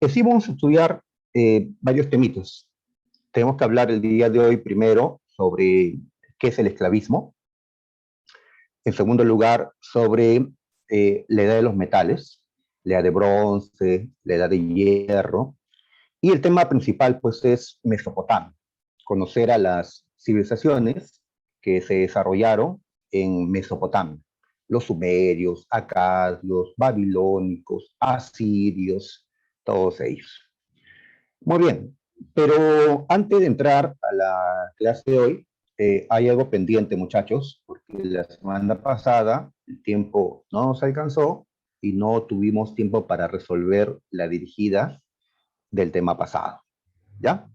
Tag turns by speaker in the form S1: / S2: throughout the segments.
S1: Sí vamos a estudiar varios temitas. Tenemos que hablar el día de hoy primero sobre qué es el esclavismo. En segundo lugar, sobre la edad de los metales, la edad de bronce, la edad de hierro. Y el tema principal, pues, es Mesopotamia. Conocer a las civilizaciones que se desarrollaron en Mesopotamia. Los sumerios, acadios, babilónicos, asirios, todos ellos. Muy bien, pero antes de entrar a la clase de hoy, hay algo pendiente, muchachos, porque la semana pasada el tiempo no nos alcanzó y no tuvimos tiempo para resolver la dirigida del tema pasado. ¿Ya?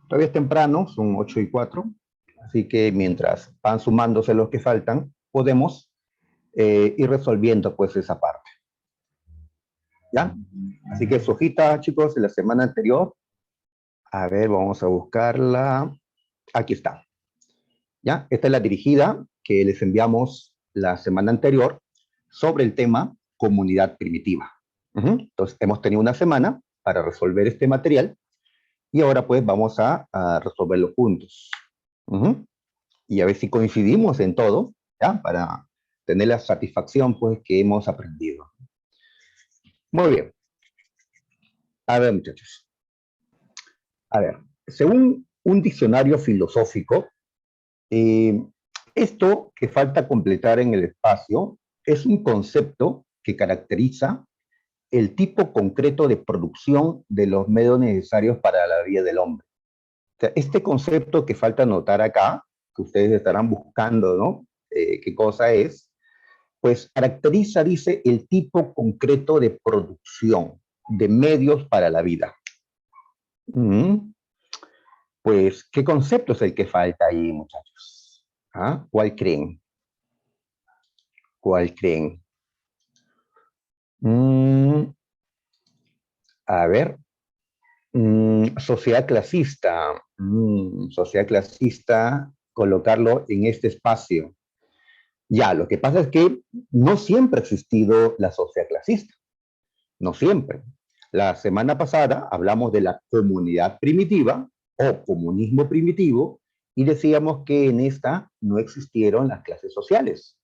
S1: Todavía es temprano, son 8:04, así que mientras van sumándose los que faltan, podemos ir resolviendo pues esa parte. ¿Ya? Así que su hojita, chicos, de la semana anterior, a ver, vamos a buscarla. Aquí está. ¿Ya? Esta es la dirigida que les enviamos la semana anterior sobre el tema comunidad primitiva. Entonces, hemos tenido una semana para resolver este material y ahora pues vamos a resolverlo juntos. Y a ver si coincidimos en todo, ¿ya? Para tener la satisfacción pues que hemos aprendido. Muy bien. A ver, muchachos. A ver, según un diccionario filosófico, Eh, esto que falta completar en el espacio es un concepto que caracteriza el tipo concreto de producción de los medios necesarios para la vida del hombre. O sea, este concepto que falta notar acá, que ustedes estarán buscando, ¿no? ¿Qué cosa es? Pues caracteriza, dice, el tipo concreto de producción de medios para la vida. Pues, ¿qué concepto es el que falta ahí, muchachos? ¿Ah? ¿Cuál creen? ¿Cuál creen? Mm, a ver, sociedad clasista. Sociedad clasista, colocarlo en este espacio. Ya, lo que pasa es que no siempre ha existido la sociedad clasista, no siempre. La semana pasada hablamos de la comunidad primitiva o comunismo primitivo y decíamos que en esta no existieron las clases sociales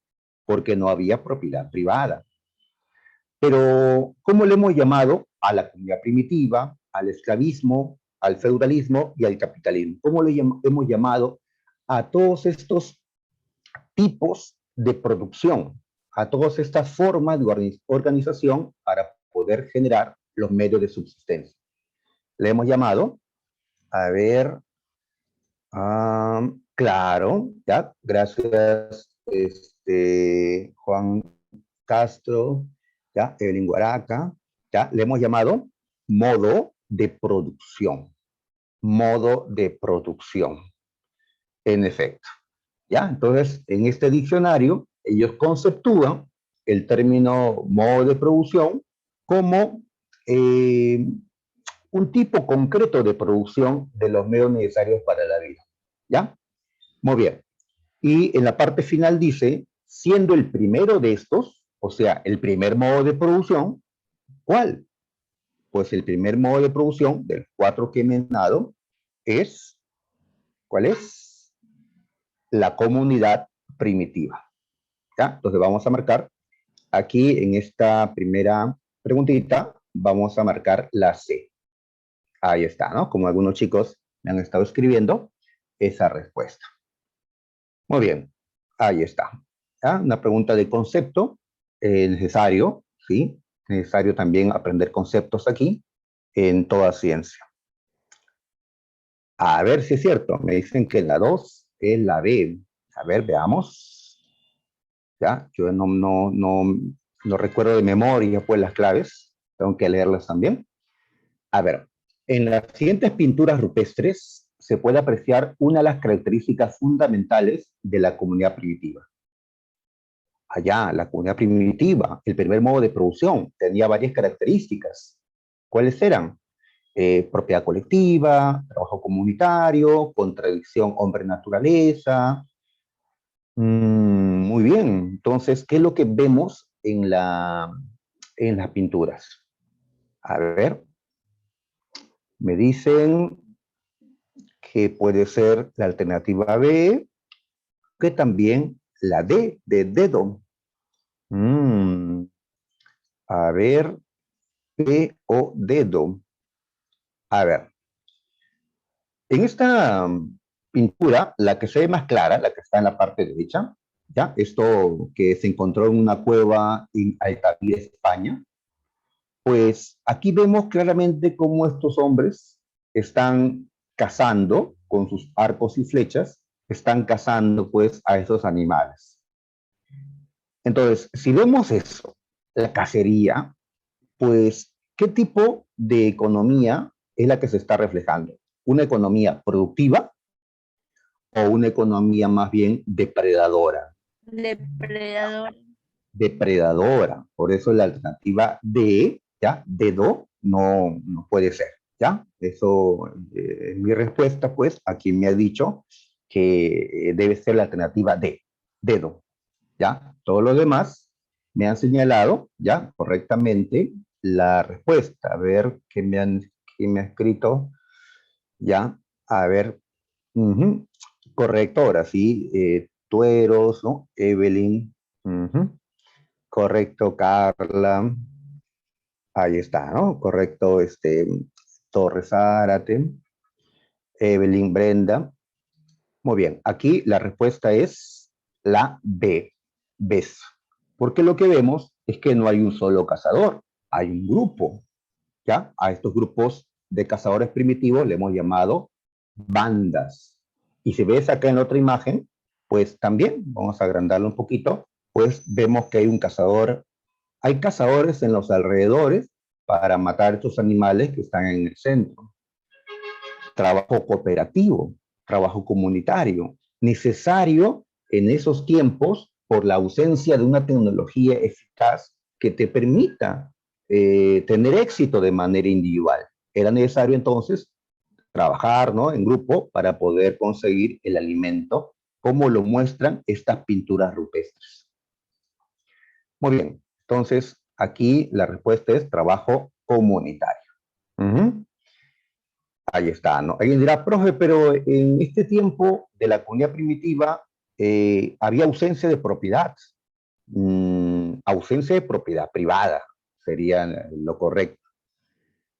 S1: porque no había propiedad privada. Pero, ¿cómo le hemos llamado a la comunidad primitiva, al esclavismo, al feudalismo y al capitalismo? ¿Cómo le hemos llamado a todos estos tipos de producción, a todas estas formas de organización para poder generar los medios de subsistencia? Le hemos llamado, a ver, claro, ya, gracias, Juan Castro, ya, Evelyn Guaraca, ya, le hemos llamado modo de producción, modo de producción, en efecto, ya, entonces, en este diccionario, ellos conceptúan el término modo de producción como un tipo concreto de producción de los medios necesarios para la vida, ¿ya? Muy bien. Y en la parte final dice, siendo el primero de estos, o sea, el primer modo de producción, ¿cuál? Pues el primer modo de producción de los 4 que he mencionado es, ¿cuál es? La comunidad primitiva. ¿Ya? Entonces vamos a marcar aquí en esta primera preguntita, vamos a marcar la C. Ahí está, ¿no? Como algunos chicos me han estado escribiendo esa respuesta. Muy bien, ahí está. ¿Ya? Una pregunta de concepto, necesario, ¿sí? Necesario también aprender conceptos aquí en toda ciencia. A ver si es cierto, me dicen que la 2 es la B. A ver, veamos. ¿Ya? Yo no recuerdo de memoria pues las claves, tengo que leerlas también. A ver, en las siguientes pinturas rupestres se puede apreciar una de las características fundamentales de la comunidad primitiva. Allá, la comunidad primitiva, el primer modo de producción, tenía varias características. ¿Cuáles eran? Propiedad colectiva, trabajo comunitario, contradicción hombre-naturaleza. Muy bien, entonces, ¿qué es lo que vemos en las pinturas? A ver, Me dicen que puede ser la alternativa B, que también la D, de dedo. A ver, P o dedo. A ver, en esta pintura, la que se ve más clara, la que está en la parte derecha, ¿ya? Esto que se encontró en una cueva en Altamira, España, pues aquí vemos claramente cómo estos hombres están cazando con sus arcos y flechas, están cazando pues a esos animales. Entonces, si vemos eso, la cacería, pues, ¿qué tipo de economía es la que se está reflejando? ¿Una economía productiva o una economía más bien depredadora?
S2: Depredador.
S1: Depredadora. Por eso la alternativa D, ¿ya? Dedo, no puede ser, ¿ya? Eso es mi respuesta, pues, a quien me ha dicho que debe ser la alternativa D, dedo, ¿ya? Todos los demás me han señalado, ¿ya? Correctamente la respuesta. A ver qué me ha escrito, ¿ya? A ver, correcto, ahora sí, Tueros, ¿no? Evelyn, correcto, Carla, ahí está, ¿no? Correcto, Torres Zárate, Evelyn, Brenda. Muy bien, aquí la respuesta es la B, ¿ves? Porque lo que vemos es que no hay un solo cazador, hay un grupo, ¿ya? A estos grupos de cazadores primitivos le hemos llamado bandas. Y si ves acá en la otra imagen, pues también, vamos a agrandarlo un poquito, pues vemos que hay un cazador, hay cazadores en los alrededores para matar estos animales que están en el centro. Trabajo cooperativo, trabajo comunitario, necesario en esos tiempos por la ausencia de una tecnología eficaz que te permita tener éxito de manera individual. Era necesario entonces trabajar, ¿no? En grupo para poder conseguir el alimento, como lo muestran estas pinturas rupestres. Muy bien, entonces aquí la respuesta es trabajo comunitario. Ahí está, ¿no? Alguien dirá, profe, pero en este tiempo de la comunidad primitiva había ausencia de propiedad. Ausencia de propiedad privada sería lo correcto.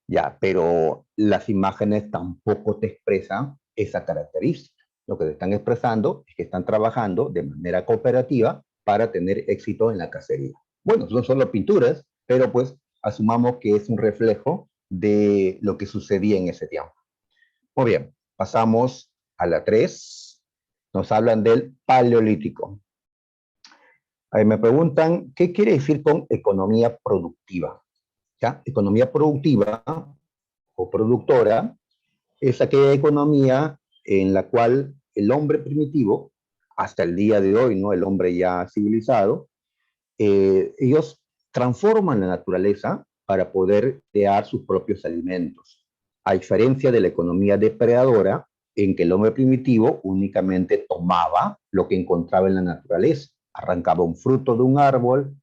S1: Ya, pero las imágenes tampoco te expresan esa característica. Lo que te están expresando es que están trabajando de manera cooperativa para tener éxito en la cacería. Bueno, son solo pinturas, pero pues asumamos que es un reflejo de lo que sucedía en ese tiempo. Muy bien, pasamos a la 3. Nos hablan del Paleolítico. Ahí me preguntan, ¿qué quiere decir con economía productiva? ¿Ya? Economía productiva o productora es aquella economía en la cual el hombre primitivo, hasta el día de hoy, ¿no? El hombre ya civilizado, ellos transforman la naturaleza para poder crear sus propios alimentos. A diferencia de la economía depredadora, en que el hombre primitivo únicamente tomaba lo que encontraba en la naturaleza, arrancaba un fruto de un árbol,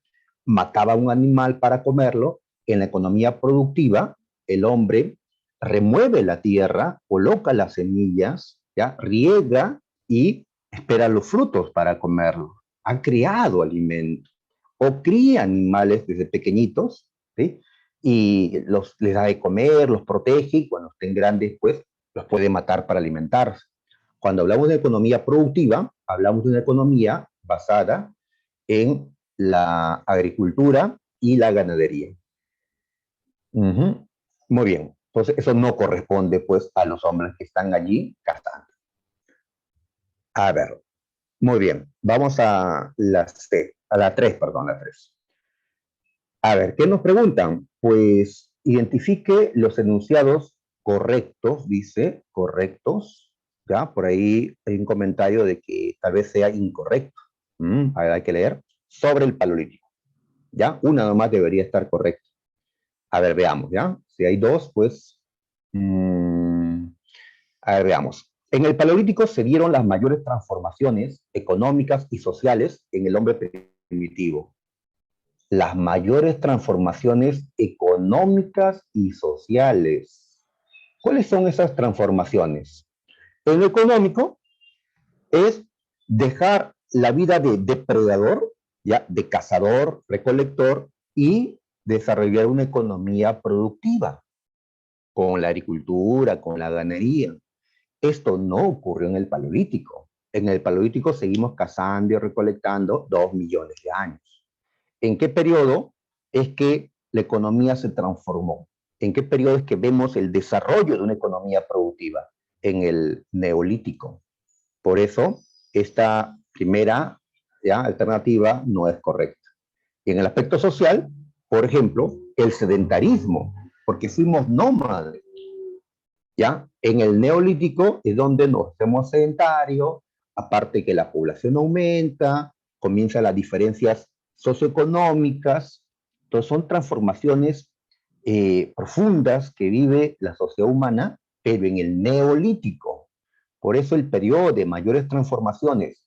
S1: mataba a un animal para comerlo. En la economía productiva, el hombre remueve la tierra, coloca las semillas, ¿ya? Riega y espera los frutos para comerlo. Ha creado alimentos o cría animales desde pequeñitos, ¿sí? Y les da de comer, los protege y cuando estén grandes, pues los puede matar para alimentarse. Cuando hablamos de economía productiva, hablamos de una economía basada en la agricultura y la ganadería. Muy bien. Entonces, eso no corresponde, pues, a los hombres que están allí cazando. A ver, muy bien. Vamos a la C, a la 3, perdón, la 3. A ver, ¿qué nos preguntan? Pues identifique los enunciados correctos, dice, correctos, ¿ya? Por ahí hay un comentario de que tal vez sea incorrecto. A ver, hay que leer. Sobre el Paleolítico, ¿ya? Una nomás debería estar correcta. A ver, veamos, ¿ya? Si hay dos, pues... a ver, veamos. En el Paleolítico se dieron las mayores transformaciones económicas y sociales en el hombre primitivo. Las mayores transformaciones económicas y sociales. ¿Cuáles son esas transformaciones? En lo económico es dejar la vida de depredador, ya, de cazador, recolector, y desarrollar una economía productiva con la agricultura, con la ganadería. Esto no ocurrió en el Paleolítico. En el Paleolítico seguimos cazando y recolectando 2 millones de años. ¿En qué periodo es que la economía se transformó? ¿En qué periodo es que vemos el desarrollo de una economía productiva? En el Neolítico. Por eso, esta primera, ¿ya?, alternativa no es correcta. Y en el aspecto social, por ejemplo, el sedentarismo, porque fuimos nómades, ¿ya? En el Neolítico es donde nos hacemos sedentarios, aparte que la población aumenta, comienzan las diferencias socioeconómicas, entonces son transformaciones profundas que vive la sociedad humana, pero en el Neolítico. Por eso el periodo de mayores transformaciones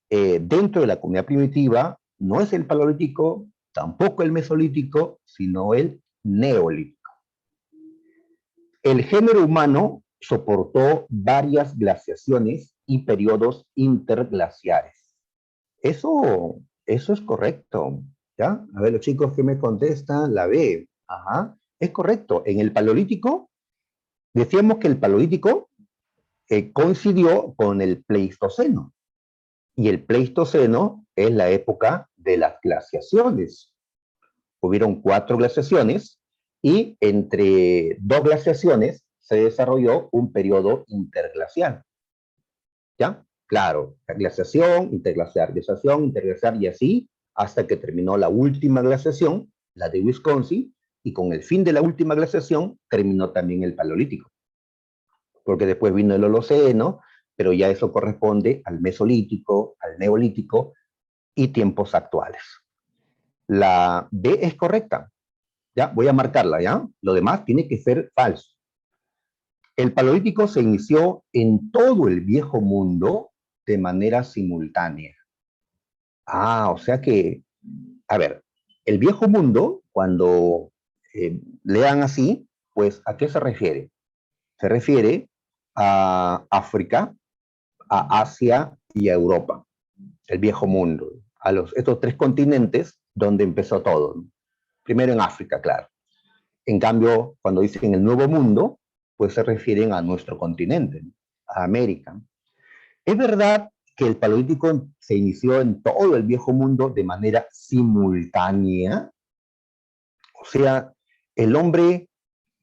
S1: dentro de la comunidad primitiva no es el Paleolítico, tampoco el Mesolítico, sino el Neolítico. El género humano soportó varias glaciaciones y periodos interglaciares. Eso es correcto, ¿ya? A ver, los chicos que me contestan, la B. Ajá, es correcto. En el Paleolítico, decíamos que el Paleolítico coincidió con el Pleistoceno. Y el Pleistoceno es la época de las glaciaciones. Hubieron 4 glaciaciones y entre 2 glaciaciones se desarrolló un periodo interglacial. ¿Ya? Claro, glaciación, interglaciar y así hasta que terminó la última glaciación, la de Wisconsin, y con el fin de la última glaciación terminó también el Paleolítico. Porque después vino el Holoceno, pero ya eso corresponde al Mesolítico, al Neolítico y tiempos actuales. La B es correcta. Ya, voy a marcarla, ¿ya? Lo demás tiene que ser falso. El Paleolítico se inició en todo el Viejo Mundo de manera simultánea. O sea que, a ver, el Viejo Mundo, cuando lean así, pues, ¿a qué se refiere? Se refiere a África, a Asia y a Europa, el Viejo Mundo, a estos 3 continentes donde empezó todo. Primero en África, claro. En cambio, cuando dicen el Nuevo Mundo, pues se refieren a nuestro continente, a América. Es verdad que el Paleolítico se inició en todo el Viejo Mundo de manera simultánea. O sea, el hombre,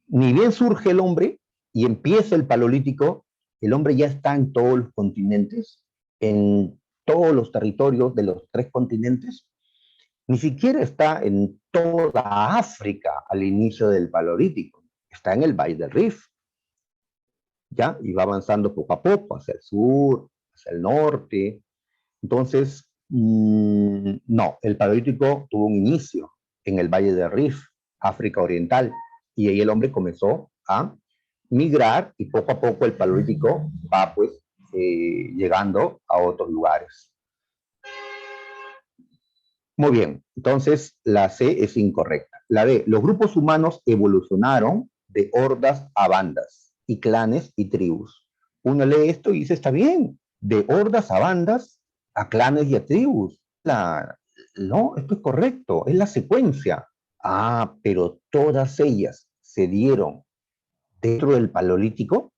S1: ni bien surge el hombre y empieza el Paleolítico, el hombre ya está en todos los continentes, en todos los territorios de los 3 continentes. Ni siquiera está en toda África al inicio del Paleolítico. Está en el Valle del Rift, ¿ya? Y va avanzando poco a poco hacia el sur, hacia el norte. Entonces, no, el Paleolítico tuvo un inicio en el Valle del Rift, África Oriental, y ahí el hombre comenzó a migrar y poco a poco el Paleolítico va pues llegando a otros lugares. Muy bien, entonces la C es incorrecta. La D, los grupos humanos evolucionaron de hordas a bandas, y clanes y tribus. Uno lee esto y dice, está bien, de hordas a bandas, a clanes y a tribus. No, esto es correcto, es la secuencia. Pero todas ellas se dieron dentro del Paleolítico,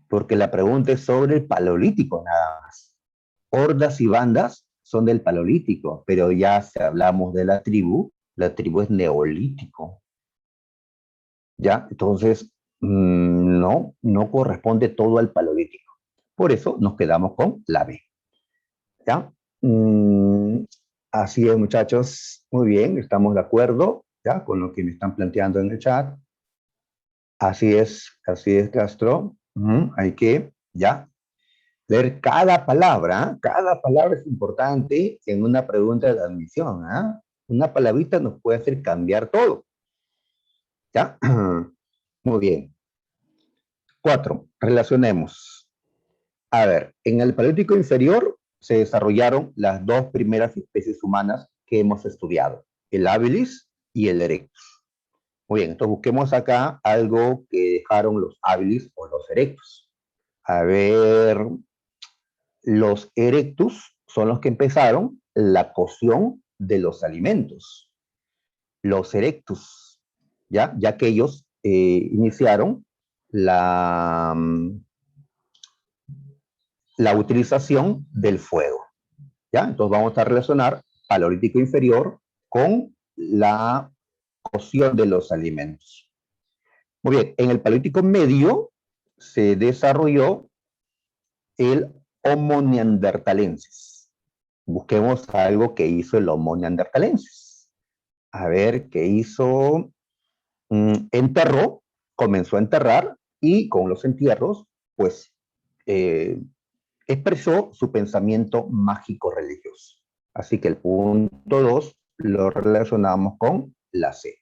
S1: porque la pregunta es sobre el Paleolítico nada más. Hordas y bandas son del Paleolítico, pero ya si hablamos de la tribu es Neolítico. ¿Ya? Entonces, no corresponde todo al Paleolítico. Por eso nos quedamos con la B. ¿Ya? Así es, muchachos. Muy bien, estamos de acuerdo, ¿ya?, con lo que me están planteando en el chat. Así es, Castro. Hay que, ya, leer cada palabra es importante en una pregunta de admisión. Una palabrita nos puede hacer cambiar todo. ¿Ya? Muy bien. 4. Relacionemos. A ver, en el Paleolítico inferior se desarrollaron las 2 primeras especies humanas que hemos estudiado, el habilis y el erectus. Muy bien, entonces busquemos acá algo que dejaron los habilis o los erectus. A ver, los erectus son los que empezaron la cocción de los alimentos. Los erectus, ya que ellos iniciaron la, la utilización del fuego. ¿Ya? Entonces vamos a relacionar paleolítico inferior con la cocción de los alimentos. Muy bien, en el paleolítico medio se desarrolló el Homo neanderthalensis. Busquemos algo que hizo el Homo neanderthalensis. A ver, ¿qué hizo? Enterró, comenzó a enterrar y con los entierros, pues, expresó su pensamiento mágico religioso. Así que el punto 2 lo relacionamos con la C.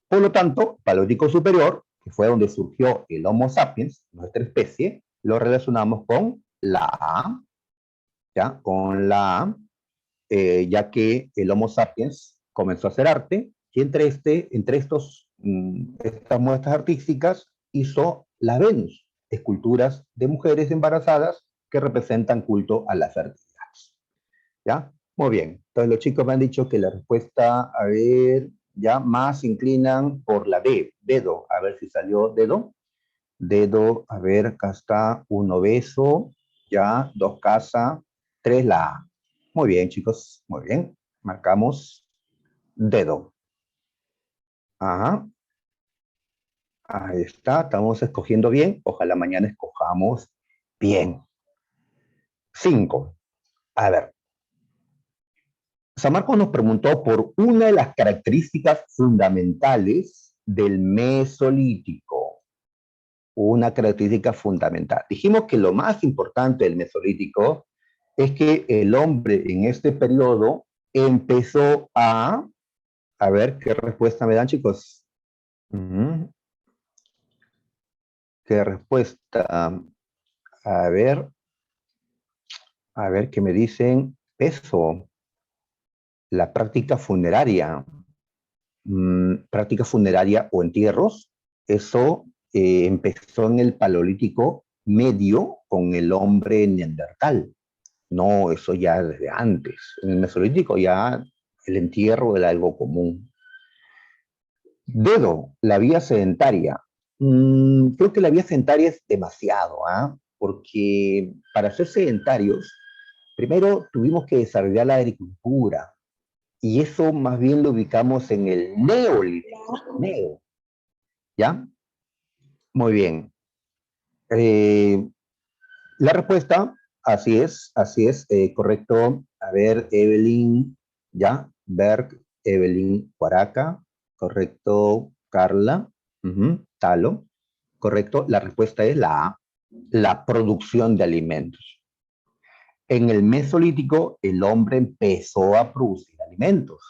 S1: Por lo tanto, Paleolítico superior, que fue donde surgió el Homo sapiens, nuestra especie, lo relacionamos con la A, ¿ya? Con la A, ya que el Homo sapiens comenzó a hacer arte y entre estas muestras artísticas hizo la Venus, esculturas de mujeres embarazadas que representan culto a la fertilidad. ¿Ya? Muy bien. Entonces los chicos me han dicho que la respuesta, a ver, ya más inclinan por la B, dedo. A ver si salió dedo. Dedo, a ver, acá está, 1 beso, ya, 2 casa, 3 la A. Muy bien, chicos, muy bien. Marcamos dedo. Ajá. Ahí está, estamos escogiendo bien. Ojalá mañana escojamos bien. 5. A ver. San Marcos nos preguntó por una de las características fundamentales del Mesolítico. Una característica fundamental. Dijimos que lo más importante del Mesolítico es que el hombre en este periodo empezó a ver qué respuesta me dan, chicos. ¿Qué respuesta? A ver qué me dicen. Eso, la práctica funeraria. Práctica funeraria o entierros, eso empezó en el Paleolítico medio con el hombre neandertal. No, eso ya desde antes. En el Mesolítico ya el entierro era algo común. Dedo, la vía sedentaria. Creo que la vía sedentaria es demasiado, porque para ser sedentarios, primero tuvimos que desarrollar la agricultura, y eso más bien lo ubicamos en el Neolítico. Neo. ¿Ya? Muy bien. La respuesta, así es, correcto. A ver, Evelyn, ¿ya? Berg, Evelyn Huaraca, correcto. Carla, Talo, correcto. La respuesta es la A, la producción de alimentos. En el Mesolítico, el hombre empezó a producir alimentos,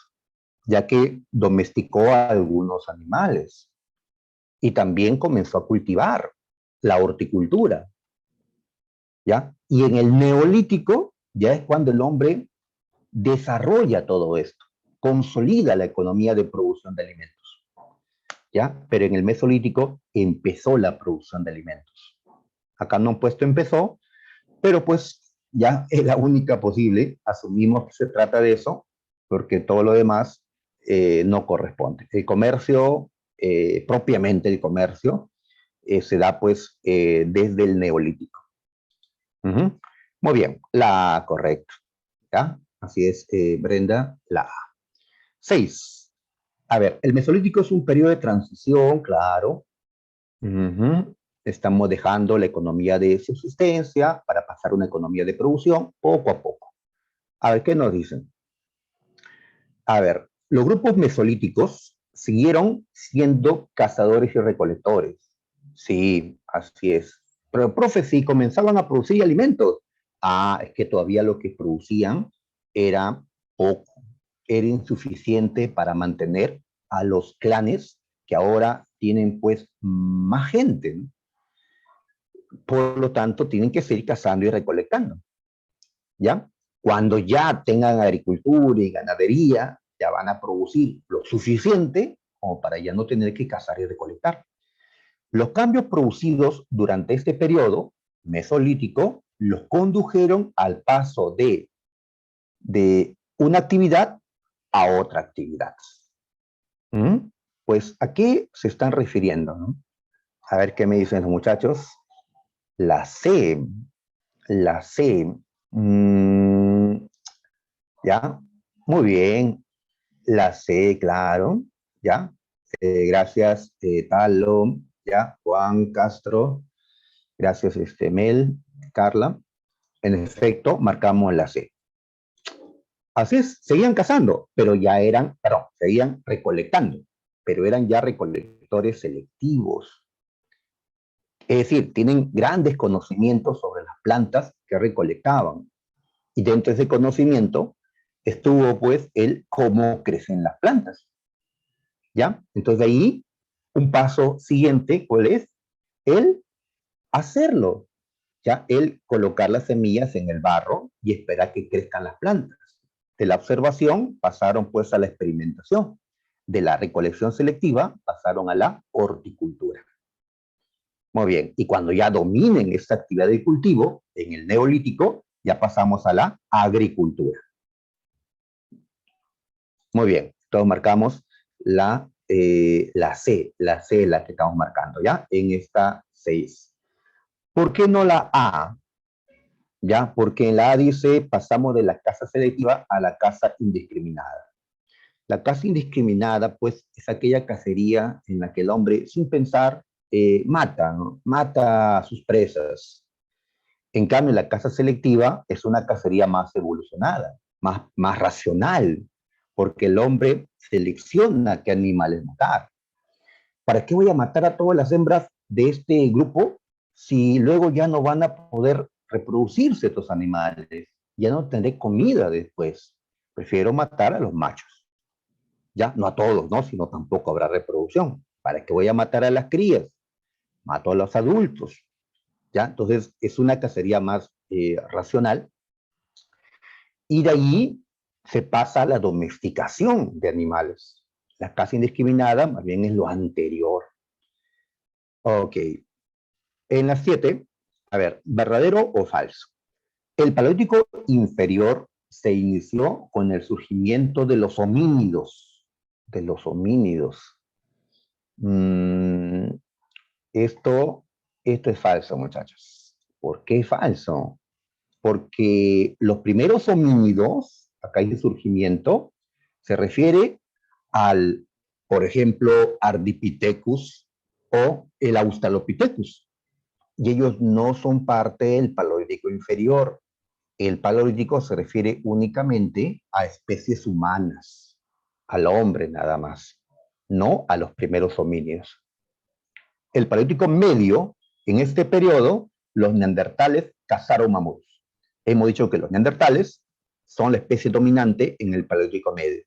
S1: ya que domesticó a algunos animales y también comenzó a cultivar la horticultura, ¿ya? Y en el Neolítico ya es cuando el hombre desarrolla todo esto, consolida la economía de producción de alimentos, ¿ya? Pero en el Mesolítico empezó la producción de alimentos. Acá no han puesto empezó, pero pues ya es la única posible, asumimos que se trata de eso, porque todo lo demás no corresponde. El comercio, propiamente el comercio, se da pues desde el Neolítico. Muy bien, la A, correcto. ¿Ya? Así es, Brenda, la A. 6. A ver, el Mesolítico es un periodo de transición, claro. Estamos dejando la economía de subsistencia para pasar a una economía de producción poco a poco. A ver, ¿qué nos dicen? A ver, los grupos mesolíticos siguieron siendo cazadores y recolectores. Sí, así es. Pero, profe, sí, comenzaban a producir alimentos. Es que todavía lo que producían era poco, era insuficiente para mantener a los clanes que ahora tienen pues más gente, ¿no? Por lo tanto, tienen que seguir cazando y recolectando, ¿ya? Cuando ya tengan agricultura y ganadería, ya van a producir lo suficiente como para ya no tener que cazar y recolectar. Los cambios producidos durante este periodo mesolítico los condujeron al paso de una actividad a otra actividad. ¿Mm? Pues, ¿a qué se están refiriendo? ¿No? A ver qué me dicen los muchachos. La C, la C. ¿Ya? Muy bien. La C, claro. ¿Ya? Gracias, Talo. ¿Ya? Juan Castro. Gracias, Mel, Carla. En efecto, marcamos la C. Así es, seguían cazando, pero ya eran, perdón, seguían recolectando, pero eran ya recolectores selectivos. Es decir, tienen grandes conocimientos sobre las plantas que recolectaban. Y dentro de ese conocimiento estuvo pues el cómo crecen las plantas. ¿Ya? Entonces de ahí, un paso siguiente, ¿cuál es? El hacerlo. ¿Ya? El colocar las semillas en el barro y esperar que crezcan las plantas. De la observación pasaron pues a la experimentación. De la recolección selectiva pasaron a la horticultura. Muy bien, y cuando ya dominen esta actividad de cultivo, en el neolítico, ya pasamos a la agricultura. Muy bien, entonces marcamos la C, la que estamos marcando, ¿ya? En esta 6. ¿Por qué no la A? ¿Ya? Porque en la A dice, pasamos de la caza selectiva a la caza indiscriminada. La caza indiscriminada, pues, es aquella cacería en la que el hombre, sin pensar, mata, ¿no? Mata a sus presas. En cambio, la caza selectiva es una cacería más evolucionada, más racional, porque el hombre selecciona qué animales matar. ¿Para qué voy a matar a todas las hembras de este grupo si luego ya no van a poder reproducirse estos animales? Ya no tendré comida después. Prefiero matar a los machos. Ya, no a todos, ¿no? Sino tampoco habrá reproducción. ¿Para qué voy a matar a las crías? Mato a los adultos. ¿Ya? Entonces, es una cacería más racional. Y de ahí se pasa a la domesticación de animales. La caza indiscriminada más bien es lo anterior. Ok. En las 7, a ver, ¿verdadero o falso? El Paleolítico inferior se inició con el surgimiento de los homínidos. De los homínidos. Mm, esto, esto es falso, muchachos. ¿Por qué es falso? Porque los primeros homínidos, acá hay de surgimiento, se refiere al, por ejemplo, Ardipithecus o el Australopithecus. Y ellos no son parte del Paleolítico inferior. El Paleolítico se refiere únicamente a especies humanas, al hombre nada más, no a los primeros homínidos. El Paleolítico medio, en este periodo, los neandertales cazaron mamuts. Hemos dicho que los neandertales son la especie dominante en el Paleolítico medio.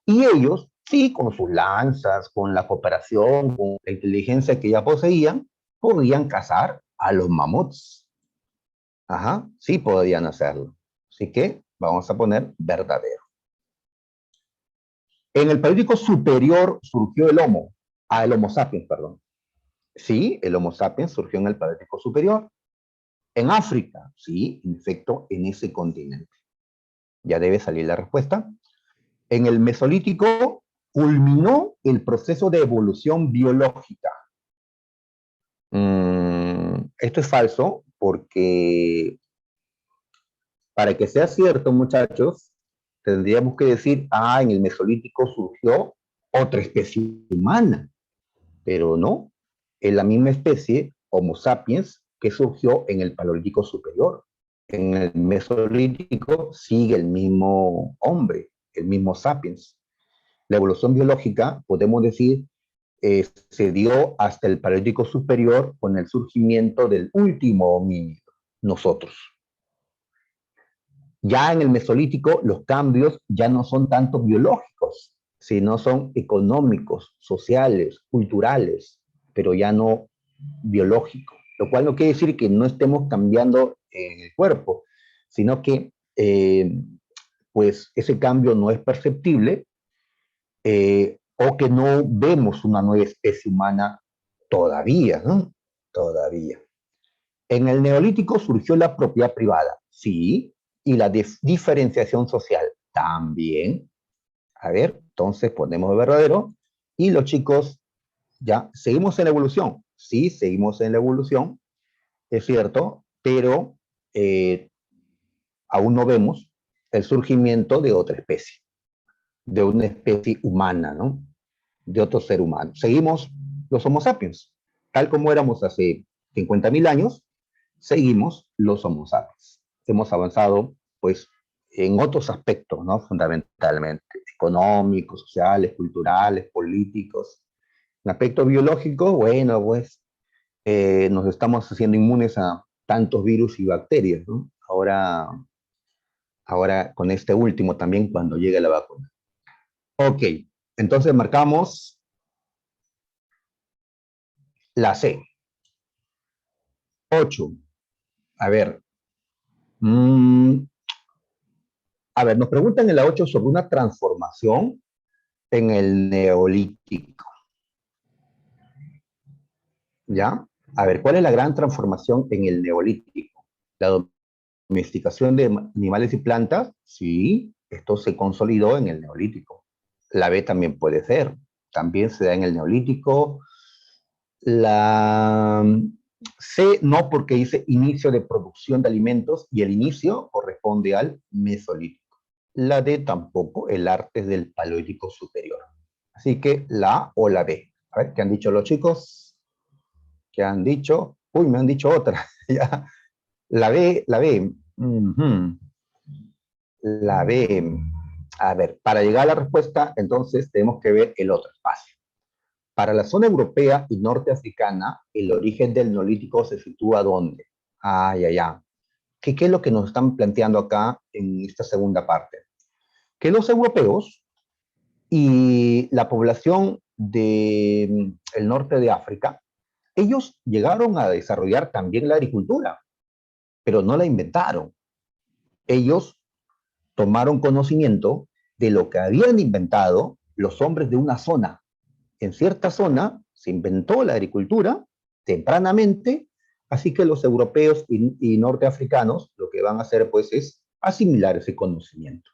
S1: Y ellos, sí, con sus lanzas, con la cooperación, con la inteligencia que ya poseían, podían cazar a los mamuts. Ajá, sí podían hacerlo. Así que vamos a poner verdadero. En el Paleolítico superior surgió el Homo sapiens, perdón. Sí, el Homo sapiens surgió en el Paleolítico superior. En África, sí, en efecto, en ese continente. Ya debe salir la respuesta. En el Mesolítico culminó el proceso de evolución biológica. Esto es falso porque para que sea cierto, muchachos, tendríamos que decir, en el Mesolítico surgió otra especie humana, pero no, es la misma especie, Homo sapiens, que surgió en el Paleolítico superior. En el Mesolítico sigue el mismo hombre, el mismo sapiens. La evolución biológica, podemos decir, se dio hasta el Paleolítico superior con el surgimiento del último homínido, nosotros. Ya en el Mesolítico los cambios ya no son tanto biológicos, sino son económicos, sociales, culturales, pero ya no biológicos. Lo cual no quiere decir que no estemos cambiando en el cuerpo, sino que pues ese cambio no es perceptible o que no vemos una nueva especie humana Todavía, ¿no? Todavía. En el Neolítico surgió la propiedad privada, sí, y la diferenciación social, también. A ver, entonces ponemos el verdadero, y los chicos, ya, seguimos en la evolución, sí, seguimos en la evolución, es cierto, pero aún no vemos el surgimiento de otra especie, de una especie humana, ¿no? De otro ser humano. Seguimos los Homo sapiens, tal como éramos hace 50.000 años, seguimos los Homo sapiens. Hemos avanzado, pues, en otros aspectos, ¿no? Fundamentalmente, económicos, sociales, culturales, políticos. En aspecto biológico, bueno, pues, nos estamos haciendo inmunes a tantos virus y bacterias, ¿no? Ahora con este último también cuando llegue la vacuna. Ok, entonces marcamos la C. 8. A ver. A ver, nos preguntan en la 8 sobre una transformación en el Neolítico. ¿Ya? A ver, ¿cuál es la gran transformación en el Neolítico? La domesticación de animales y plantas, sí, esto se consolidó en el Neolítico. La B también puede ser, también se da en el Neolítico. La C no, porque dice inicio de producción de alimentos y el inicio corresponde al Mesolítico. La D tampoco, el arte es del Paleolítico superior. Así que la A o la B. A ver, ¿qué han dicho los chicos? ¿Qué han dicho? Uy, me han dicho otra. La B, la B. La B. A ver, para llegar a la respuesta, entonces tenemos que ver el otro espacio. Para la zona europea y norteafricana, el origen del Neolítico se sitúa ¿dónde? ¿Qué es lo que nos están planteando acá en esta segunda parte? Que los europeos y la población del norte de África, ellos llegaron a desarrollar también la agricultura, pero no la inventaron. Ellos tomaron conocimiento de lo que habían inventado los hombres de una zona. En cierta zona se inventó la agricultura tempranamente, así que los europeos y norteafricanos lo que van a hacer pues es asimilar ese conocimiento.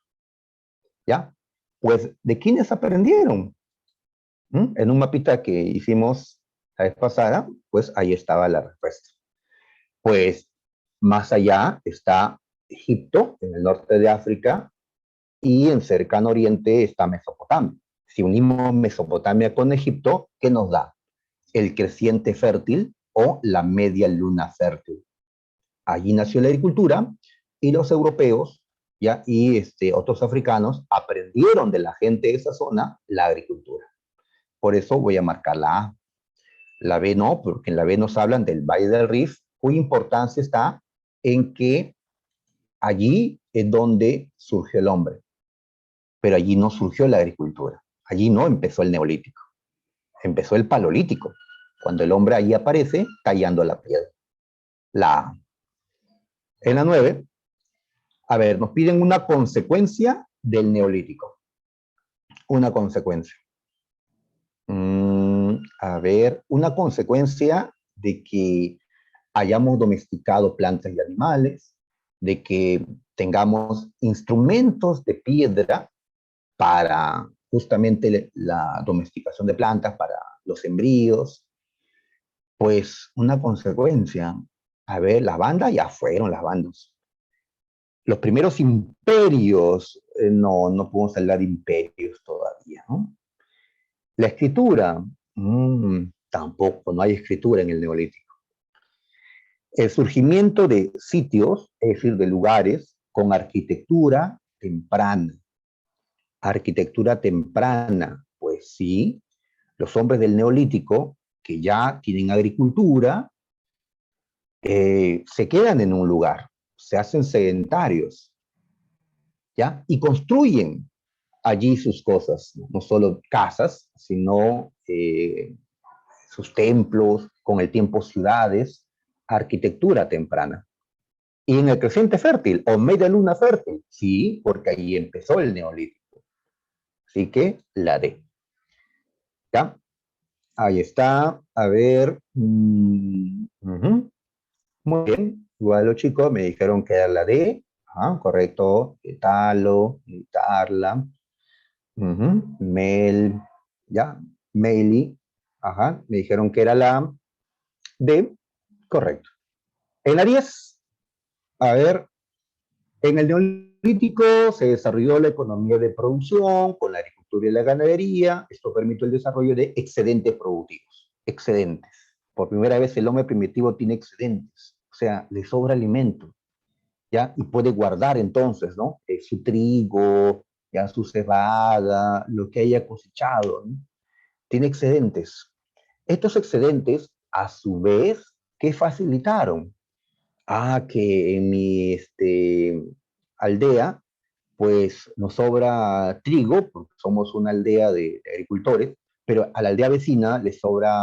S1: ¿Ya? Pues, ¿de quiénes aprendieron? En un mapita que hicimos la vez pasada, pues ahí estaba la respuesta. Pues más allá está Egipto, en el norte de África, y en cercano oriente está Mesopotamia. Si unimos Mesopotamia con Egipto, ¿qué nos da? El creciente fértil o la media luna fértil. Allí nació la agricultura y los europeos ¿ya? Y otros africanos aprendieron de la gente de esa zona la agricultura. Por eso voy a marcar la A. La B no, porque en la B nos hablan del Valle del Rift, cuya importancia está en que allí es donde surgió el hombre, pero allí no surgió la agricultura, allí no empezó el Neolítico, empezó el Paleolítico, cuando el hombre ahí aparece tallando la piedra. La A. En la 9, a ver, nos piden una consecuencia del Neolítico. Una consecuencia. A ver, una consecuencia de que hayamos domesticado plantas y animales, de que tengamos instrumentos de piedra para justamente la domesticación de plantas, para los sembríos, pues una consecuencia. A ver, las bandas ya fueron las bandas. Los primeros imperios, no podemos hablar de imperios todavía, ¿no? La escritura, tampoco, no hay escritura en el Neolítico. El surgimiento de sitios, es decir, de lugares con arquitectura temprana. Arquitectura temprana, pues sí, los hombres del Neolítico, que ya tienen agricultura, se quedan en un lugar, se hacen sedentarios, ¿ya? Y construyen allí sus cosas, no solo casas, sino sus templos, con el tiempo ciudades, arquitectura temprana. Y en el creciente fértil, o media luna fértil, sí, porque ahí empezó el Neolítico. Así que la D. ¿Ya? Ahí está. A ver. Ujú. Muy bien. Igual los chicos me dijeron que era la D. Ah, correcto. Italo, Itarla. Ujú. Mel. Ya. Meili. Ajá. Me dijeron que era la D. Correcto. En la 10. A ver. En el Neolítico se desarrolló la economía de producción con la agricultura y la ganadería. Esto permitió el desarrollo de excedentes productivos. Excedentes. Por primera vez el hombre primitivo tiene excedentes. O sea, le sobra alimento, ¿ya? Y puede guardar entonces, ¿no? Su trigo, ya su cebada, lo que haya cosechado, ¿no? Tiene excedentes. Estos excedentes, a su vez, ¿qué facilitaron? Que en mi aldea, pues nos sobra trigo, porque somos una aldea de agricultores, pero a la aldea vecina le sobra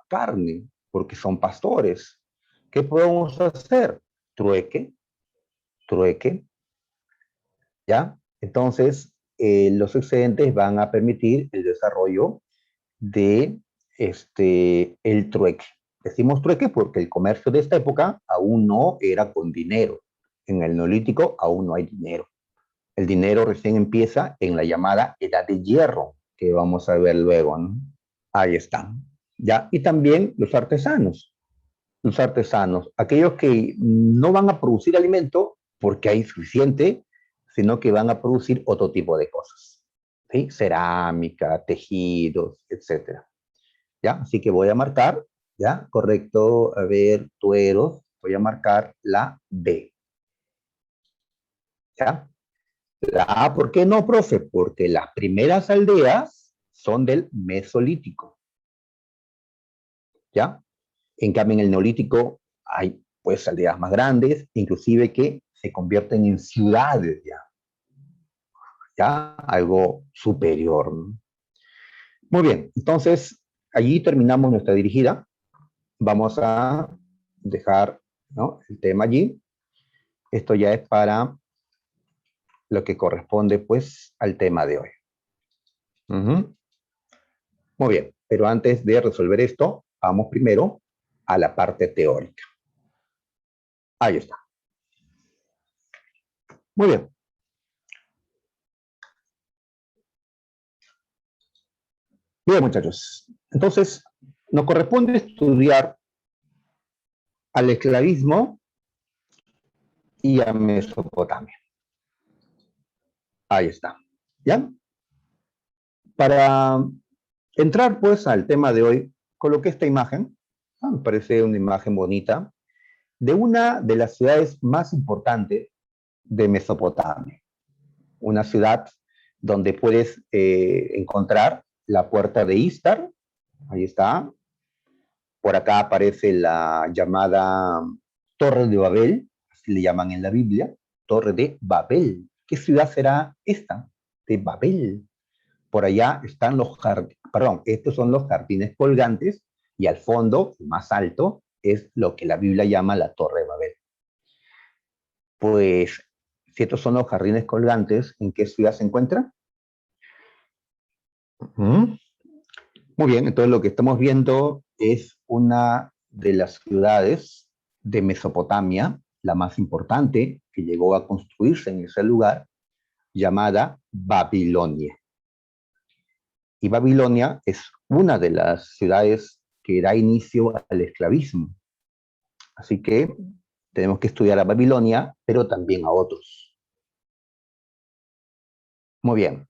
S1: carne, porque son pastores. ¿Qué podemos hacer? Trueque, trueque, ¿ya? Entonces, los excedentes van a permitir el desarrollo de el trueque. Decimos trueque porque el comercio de esta época aún no era con dinero. En el Neolítico aún no hay dinero. El dinero recién empieza en la llamada Edad de Hierro, que vamos a ver luego, ¿no? Ahí está. ¿Ya? Y también los artesanos, aquellos que no van a producir alimento porque hay suficiente, sino que van a producir otro tipo de cosas, ¿sí? Cerámica, tejidos, etcétera. ¿Ya? Así que voy a marcar, ¿ya? Correcto, a ver, tueros, voy a marcar la B, ¿ya? La A, ¿por qué no, profe? Porque las primeras aldeas son del Mesolítico, ¿ya? En cambio, en el Neolítico hay, pues, aldeas más grandes, inclusive que se convierten en ciudades, ¿ya? Algo superior, ¿no? Muy bien, entonces, allí terminamos nuestra dirigida. Vamos a dejar, ¿no?, el tema allí. Esto ya es para lo que corresponde, pues, al tema de hoy. Muy bien, pero antes de resolver esto, vamos primero a la parte teórica. Ahí está. Muy bien. Bien, muchachos. Entonces, nos corresponde estudiar al esclavismo y a Mesopotamia. Ahí está. ¿Ya? Para entrar, pues, al tema de hoy, coloqué esta imagen. Me parece una imagen bonita de una de las ciudades más importantes de Mesopotamia. Una ciudad donde puedes encontrar la puerta de Istar. Ahí está. Por acá aparece la llamada Torre de Babel, así le llaman en la Biblia, Torre de Babel. ¿Qué ciudad será esta? De Babel. Por allá están los jardines, perdón, estos son los jardines colgantes y al fondo, más alto, es lo que la Biblia llama la Torre de Babel. Pues, si estos son los jardines colgantes, ¿en qué ciudad se encuentra? Muy bien, entonces lo que estamos viendo es una de las ciudades de Mesopotamia, la más importante que llegó a construirse en ese lugar, llamada Babilonia. Y Babilonia es una de las ciudades que da inicio al esclavismo. Así que tenemos que estudiar a Babilonia, pero también a otros. Muy bien.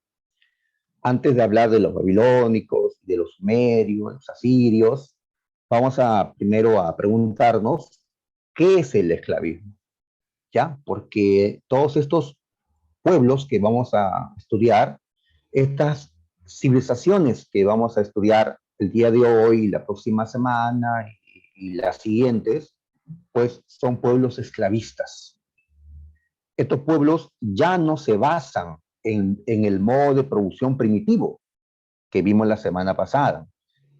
S1: Antes de hablar de los babilónicos, de los sumerios, los asirios, vamos a primero a preguntarnos qué es el esclavismo, ¿ya? Porque todos estos pueblos que vamos a estudiar, estas civilizaciones que vamos a estudiar el día de hoy, la próxima semana y las siguientes, pues son pueblos esclavistas. Estos pueblos ya no se basan en el modo de producción primitivo que vimos la semana pasada.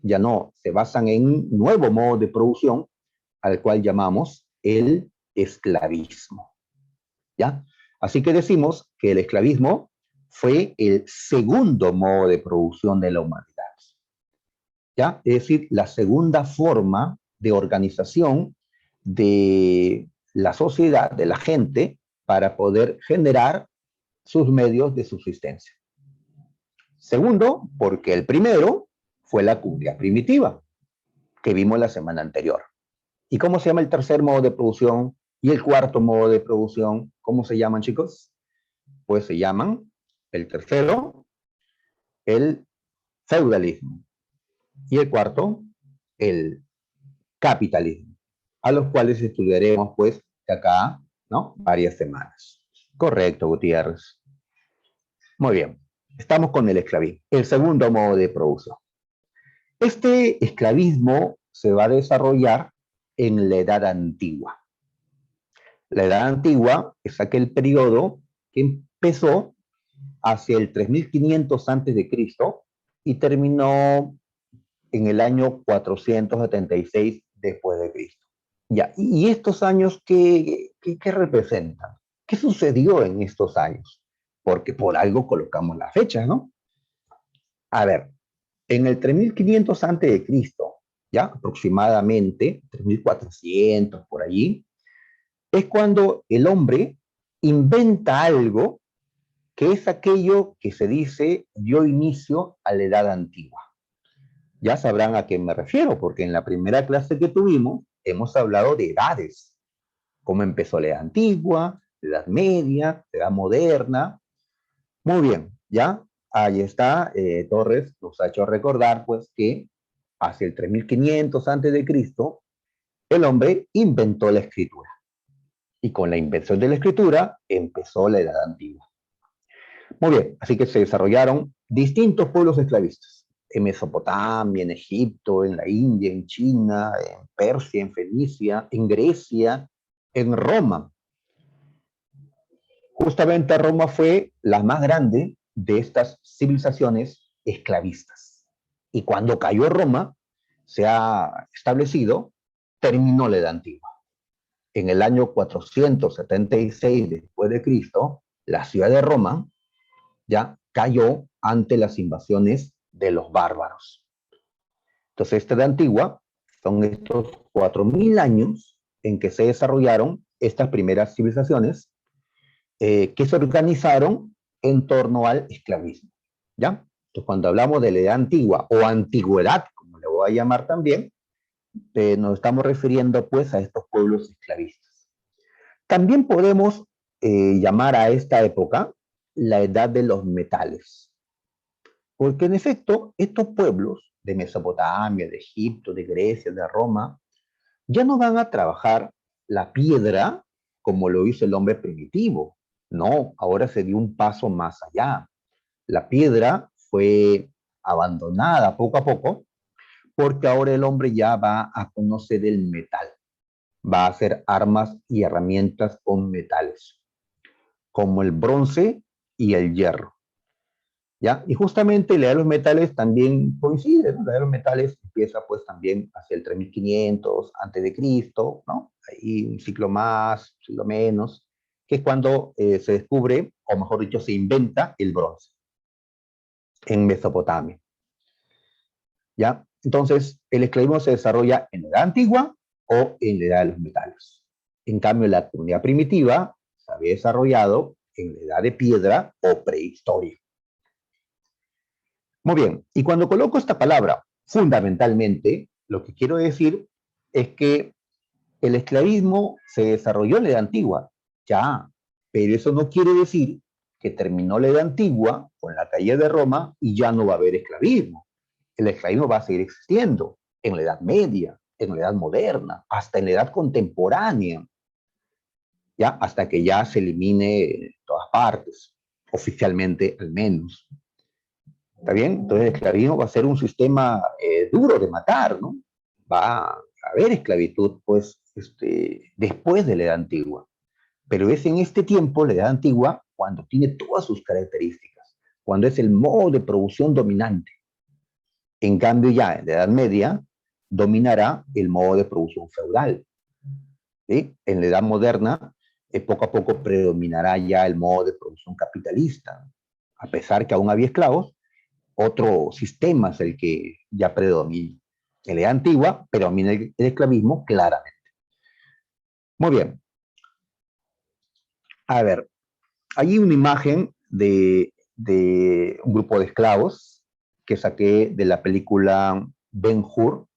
S1: Ya no, se basan en un nuevo modo de producción al cual llamamos el esclavismo, ¿ya? Así que decimos que el esclavismo fue el segundo modo de producción de la humanidad. ¿ya? Es decir, la segunda forma de organización de la sociedad, de la gente, para poder generar sus medios de subsistencia. Segundo, porque el primero fue la cumbia primitiva, que vimos la semana anterior. ¿Y cómo se llama el tercer modo de producción y el cuarto modo de producción? ¿Cómo se llaman, chicos? Pues se llaman el tercero, el feudalismo, y el cuarto, el capitalismo, a los cuales estudiaremos pues de acá, ¿no? Varias semanas. Correcto, Gutiérrez. Muy bien. Estamos con el esclavismo, el segundo modo de producción. Este esclavismo se va a desarrollar en la Edad Antigua. La Edad Antigua es aquel periodo que empezó hacia el 3500 antes de Cristo y terminó en el año 476 después de Cristo. Ya, y estos años, ¿qué representan? ¿Qué sucedió en estos años? Porque por algo colocamos la fecha, ¿no? A ver, en el 3500 antes de Cristo, ya aproximadamente 3400 por allí, es cuando el hombre inventa algo que es aquello que se dice dio inicio a la edad antigua. Ya sabrán a qué me refiero, porque en la primera clase que tuvimos hemos hablado de edades, cómo empezó la edad antigua, la edad media, la edad moderna. Muy bien, ya ahí está, Torres nos ha hecho recordar pues que hacia el 3500 antes de Cristo el hombre inventó la escritura y con la invención de la escritura empezó la edad antigua. Muy bien, así que se desarrollaron distintos pueblos esclavistas en Mesopotamia, en Egipto, en la India, en China, en Persia, en Fenicia, en Grecia, en Roma. Justamente Roma fue la más grande de estas civilizaciones esclavistas. Y cuando cayó Roma, se ha establecido, terminó la Edad Antigua. En el año 476 después de Cristo, la ciudad de Roma ya cayó ante las invasiones de los bárbaros. Entonces, esta Edad Antigua son estos 4000 años en que se desarrollaron estas primeras civilizaciones que se organizaron en torno al esclavismo. ¿Ya? Entonces, cuando hablamos de la Edad Antigua o antigüedad, como le voy a llamar también, nos estamos refiriendo pues a estos pueblos esclavistas. También podemos llamar a esta época la edad de los metales, porque en efecto estos pueblos de Mesopotamia, de Egipto, de Grecia, de Roma, ya no van a trabajar la piedra como lo hizo el hombre primitivo. No, ahora se dio un paso más allá. La piedra fue abandonada poco a poco porque ahora el hombre ya va a conocer el metal, va a hacer armas y herramientas con metales, como el bronce y el hierro. ¿Ya? Y justamente la edad de los metales también coincide, ¿no? La edad de los metales empieza pues también hacia el 3500 antes de Cristo, ¿no? Ahí un ciclo más, un ciclo menos, que es cuando se descubre, o mejor dicho, se inventa el bronce en Mesopotamia. ¿Ya? Entonces, el esclavismo se desarrolla en la edad antigua o en la edad de los metales. En cambio, la comunidad primitiva se había desarrollado en la edad de piedra o prehistoria. Muy bien, y cuando coloco esta palabra, fundamentalmente, lo que quiero decir es que el esclavismo se desarrolló en la Edad Antigua, ya, pero eso no quiere decir que terminó la Edad Antigua con la caída de Roma y ya no va a haber esclavismo. El esclavismo va a seguir existiendo en la Edad Media, en la Edad Moderna, hasta en la Edad Contemporánea, ya, hasta que ya se elimine en todas partes, oficialmente al menos. ¿Está bien? Entonces el esclavismo va a ser un sistema duro de matar, ¿no? Va a haber esclavitud, pues, después de la Edad Antigua. Pero es en este tiempo, la Edad Antigua, cuando tiene todas sus características, cuando es el modo de producción dominante. En cambio, ya en la Edad Media, dominará el modo de producción feudal. ¿Sí? En la Edad Moderna, poco a poco predominará ya el modo de producción capitalista. A pesar que aún había esclavos, otro sistema es el que ya predomina. En la edad antigua predomina el esclavismo claramente. Muy bien. A ver, hay una imagen de un grupo de esclavos que saqué de la película Ben-Hur.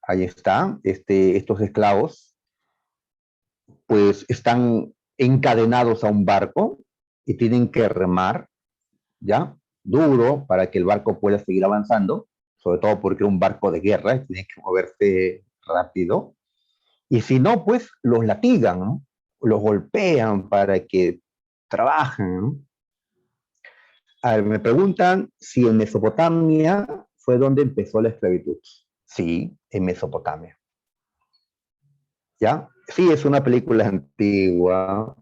S1: Ahí está. Estos esclavos pues están encadenados a un barco y tienen que remar, ¿ya? Duro para que el barco pueda seguir avanzando, sobre todo porque es un barco de guerra y tiene que moverse rápido. Y si no, pues los latigan, ¿no? Los golpean para que trabajen, ¿no? A ver, me preguntan si en Mesopotamia fue donde empezó la esclavitud. Sí, en Mesopotamia. ¿Ya? Sí, es una película antigua.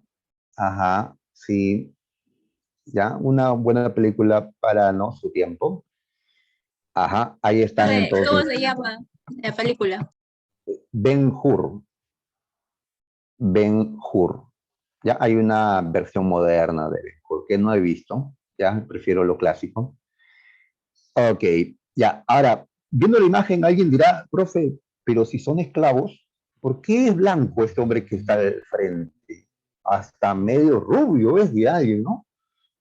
S1: Ajá, sí. ¿Ya? Una buena película para no su tiempo. Ajá, ahí están
S3: ¿Cómo
S1: entonces.
S3: se llama la película?
S1: Ben-Hur. Ben-Hur. Ya hay una versión moderna de Ben-Hur que no he visto. Ya prefiero lo clásico. Ok, ya. Ahora, viendo la imagen, alguien dirá, profe, pero si son esclavos, ¿por qué es blanco este hombre que está del frente? Hasta medio rubio, ¿ves? De alguien, ¿no?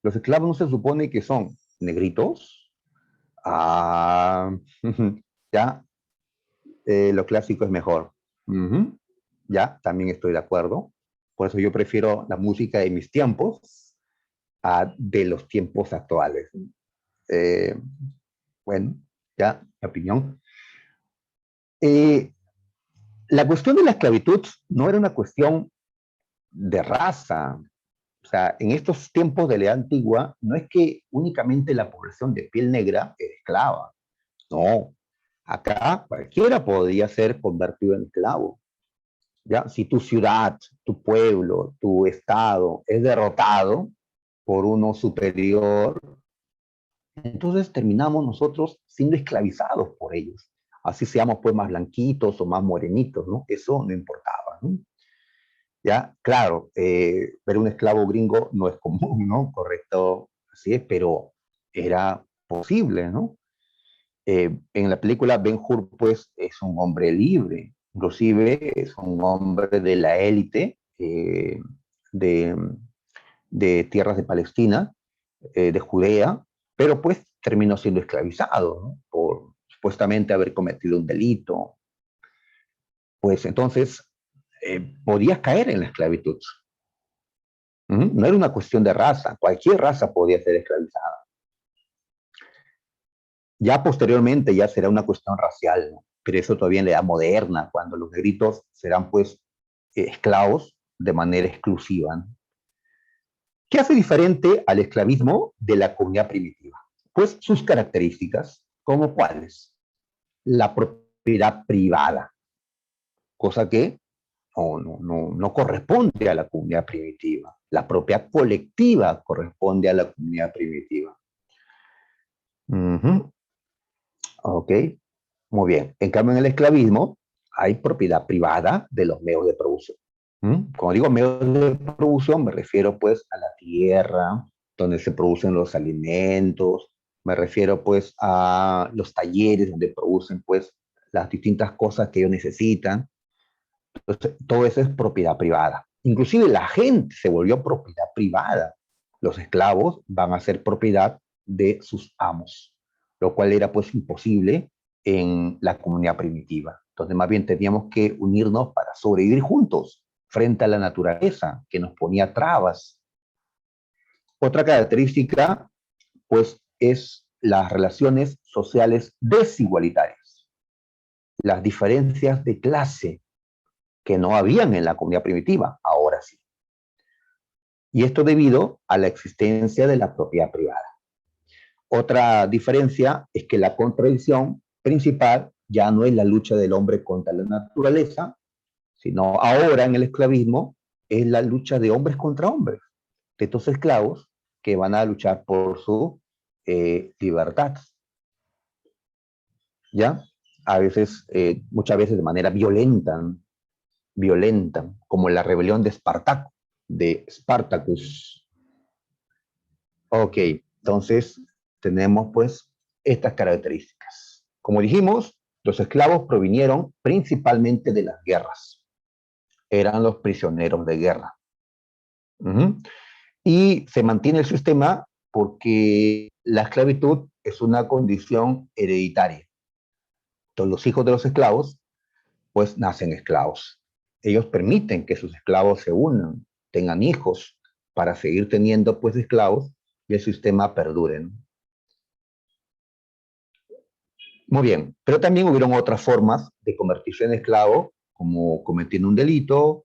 S1: Los esclavos no se supone que son negritos. Ah, ya, lo clásico es mejor. Ujú. Ya, también estoy de acuerdo. Por eso yo prefiero la música de mis tiempos a de los tiempos actuales. Eh, bueno, ya, mi opinión. Eh, la cuestión de la esclavitud no era una cuestión de raza. O sea, en estos tiempos de la edad antigua, no es que únicamente la población de piel negra era esclava. No, acá cualquiera podía ser convertido en esclavo. ¿Ya? Si tu ciudad, tu pueblo, tu estado es derrotado por uno superior, entonces terminamos nosotros siendo esclavizados por ellos. Así seamos pues más blanquitos o más morenitos, ¿no? Eso no importaba, ¿no? Ya, claro, ver un esclavo gringo no es común, ¿no? Correcto, así es, pero era posible, ¿no? En la película Ben-Hur, pues, es un hombre libre, inclusive es un hombre de la élite de, de tierras de Palestina, de Judea, pero pues terminó siendo esclavizado, ¿no? Por supuestamente haber cometido un delito. Pues entonces podías caer en la esclavitud. No era una cuestión de raza, cualquier raza podía ser esclavizada. Ya posteriormente ya será una cuestión racial, ¿no? Pero eso todavía en la edad moderna, cuando los negritos serán pues esclavos de manera exclusiva, ¿no? ¿Qué hace diferente al esclavismo de la comunidad primitiva? Pues sus características, como cuáles. La propiedad privada, cosa que no corresponde a la comunidad primitiva. La propiedad colectiva corresponde a la comunidad primitiva. Ok, muy bien. En cambio, en el esclavismo hay propiedad privada de los medios de producción. Cuando digo medios de producción, me refiero pues a la tierra, donde se producen los alimentos, me refiero pues a los talleres donde producen pues las distintas cosas que ellos necesitan. Entonces, todo eso es propiedad privada. Inclusive la gente se volvió propiedad privada. Los esclavos van a ser propiedad de sus amos, lo cual era pues imposible en la comunidad primitiva. Entonces más bien teníamos que unirnos para sobrevivir juntos frente a la naturaleza que nos ponía trabas. Otra característica pues es las relaciones sociales desigualitarias, las diferencias de clase que no habían en la comunidad primitiva, ahora sí. Y esto debido a la existencia de la propiedad privada. Otra diferencia es que la contradicción principal ya no es la lucha del hombre contra la naturaleza, sino ahora en el esclavismo es la lucha de hombres contra hombres, de estos esclavos que van a luchar por su libertad. ¿Ya? A veces, muchas veces de manera violenta, como la rebelión de Espartaco, de Spartacus. Ok, entonces tenemos pues estas características. Como dijimos, los esclavos provinieron principalmente de las guerras. Eran los prisioneros de guerra. Y se mantiene el sistema porque la esclavitud es una condición hereditaria. Todos los hijos de los esclavos pues nacen esclavos. Ellos permiten que sus esclavos se unan, tengan hijos, para seguir teniendo pues esclavos y el sistema perdure, ¿no? Muy bien, pero también hubieron otras formas de convertirse en esclavo, como cometiendo un delito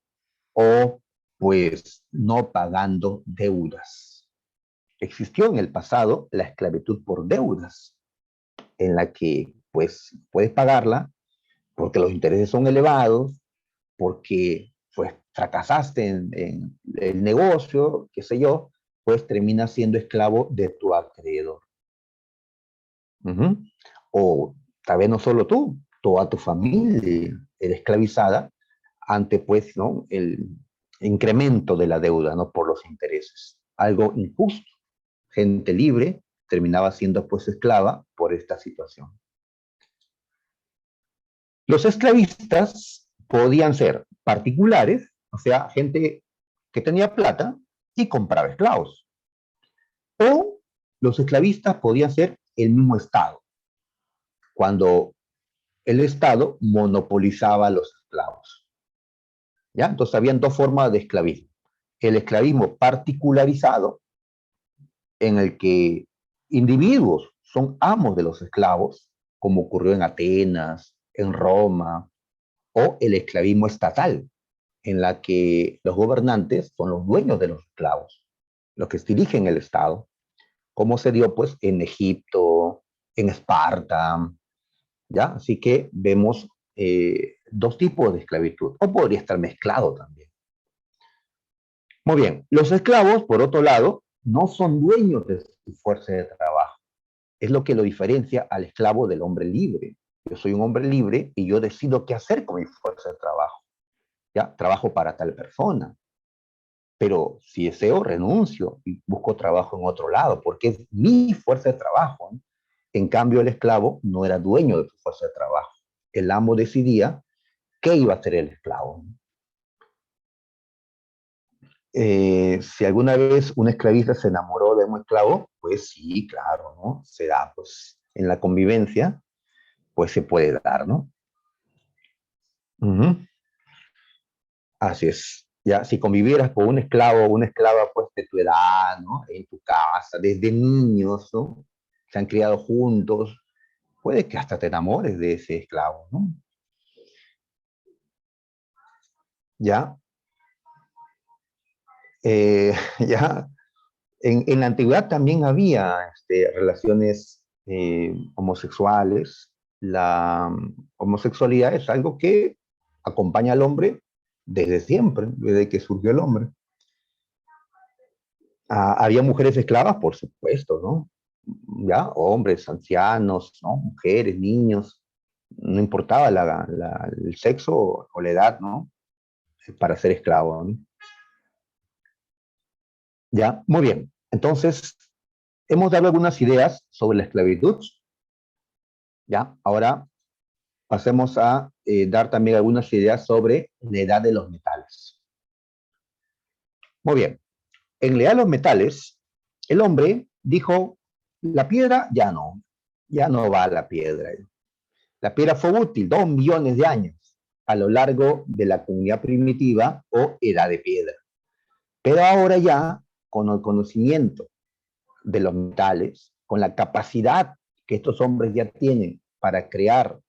S1: o pues no pagando deudas. Existió en el pasado la esclavitud por deudas, en la que pues puedes pagarla porque los intereses son elevados, porque pues fracasaste en el negocio, qué sé yo, pues terminas siendo esclavo de tu acreedor. O tal vez no solo tú, toda tu familia era esclavizada ante pues, ¿no?, el incremento de la deuda, ¿no?, por los intereses. Algo injusto. Gente libre terminaba siendo pues esclava por esta situación. Los esclavistas podían ser particulares, o sea, gente que tenía plata y compraba esclavos. O los esclavistas podían ser el mismo Estado, cuando el Estado monopolizaba a los esclavos. ¿Ya? Entonces habían dos formas de esclavismo. El esclavismo particularizado, en el que individuos son amos de los esclavos, como ocurrió en Atenas, en Roma, o el esclavismo estatal, en la que los gobernantes son los dueños de los esclavos, los que dirigen el Estado, como se dio pues en Egipto, en Esparta, ¿ya? Así que vemos dos tipos de esclavitud, o podría estar mezclado también. Muy bien, los esclavos, por otro lado, no son dueños de su fuerza de trabajo. Es lo que lo diferencia al esclavo del hombre libre. Yo soy un hombre libre y yo decido qué hacer con mi fuerza de trabajo. ¿Ya? Trabajo para tal persona. Pero si deseo, renuncio y busco trabajo en otro lado, porque es mi fuerza de trabajo, ¿no? En cambio, el esclavo no era dueño de su fuerza de trabajo. El amo decidía qué iba a hacer el esclavo. Si alguna vez un esclavista se enamoró de un esclavo, pues sí, claro, ¿no? Se da, pues, en la convivencia, pues se puede dar, ¿no? Así es. Ya, si convivieras con un esclavo o una esclava, pues, de tu edad, ¿no? En tu casa, desde niños, ¿no? Se han criado juntos, puede que hasta te enamores de ese esclavo, ¿no? Ya, ya, en la antigüedad también había relaciones homosexuales. La homosexualidad es algo que acompaña al hombre desde siempre, desde que surgió el hombre. Había mujeres esclavas, por supuesto, ¿no? Ya, hombres, ancianos, ¿no? Mujeres, niños, no importaba el sexo o la edad, ¿no? Para ser esclavo, ¿no? Ya, muy bien. Entonces, hemos dado algunas ideas sobre la esclavitud. Ya, ahora pasemos a dar también algunas ideas sobre la edad de los metales. Muy bien. En la edad de los metales, el hombre dijo, la piedra ya no va a la piedra. La piedra fue útil 2 millones de años a lo largo de la comunidad primitiva o edad de piedra. Pero ahora ya, con el conocimiento de los metales, con la capacidad que estos hombres ya tienen para crear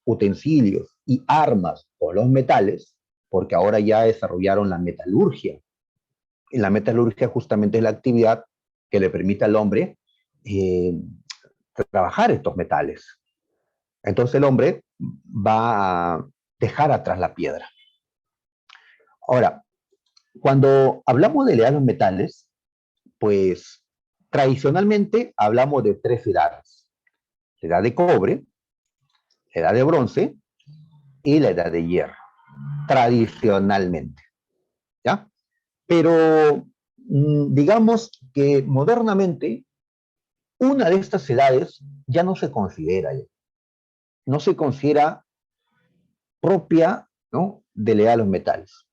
S1: utensilios y armas con los metales, porque ahora ya desarrollaron la metalurgia. Y la metalurgia justamente es la actividad que le permite al hombre trabajar estos metales. Entonces el hombre va a dejar atrás la piedra. Ahora, cuando hablamos de la edad de los metales, pues tradicionalmente hablamos de 3 edades. La edad de cobre, la edad de bronce y la edad de hierro, tradicionalmente, ¿ya? Pero digamos que modernamente una de estas edades ya no se considera, no se considera propia, ¿no?, de la edad de los metales.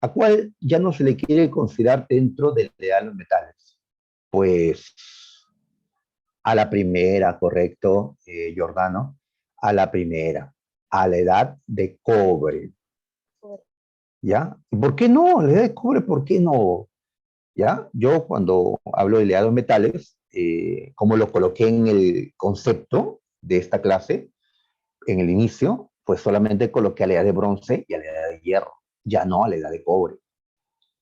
S1: ¿A cuál ya no se le quiere considerar dentro de la edad de los metales? Pues a la primera, correcto, Giordano, a la primera, a la edad de cobre. ¿Ya? ¿Por qué no? La edad de cobre, ¿por qué no? ¿Ya? Yo cuando hablo de la edad de los metales, como lo coloqué en el concepto de esta clase, en el inicio, pues solamente coloqué a la edad de bronce y a la edad de hierro, ya no a la edad de cobre.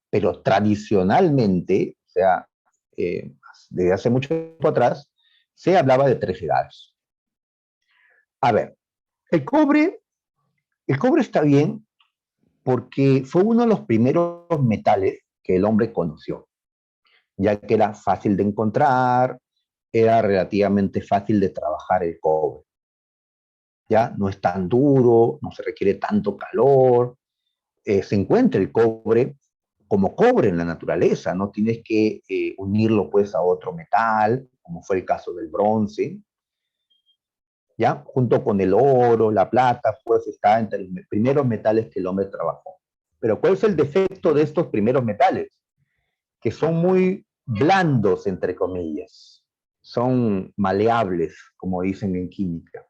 S1: Pero tradicionalmente, o sea, desde hace mucho tiempo atrás, se hablaba de 3 edades. A ver, el cobre, el cobre está bien porque fue uno de los primeros metales que el hombre conoció, ya que era fácil de encontrar, era relativamente fácil de trabajar el cobre. Ya no es tan duro, no se requiere tanto calor, se encuentra el cobre como cobre en la naturaleza, no tienes que unirlo pues a otro metal, como fue el caso del bronce, ¿ya? Junto con el oro, la plata, pues está entre los primeros metales que el hombre trabajó. Pero ¿cuál es el defecto de estos primeros metales? Que son muy blandos, entre comillas, son maleables, como dicen en química.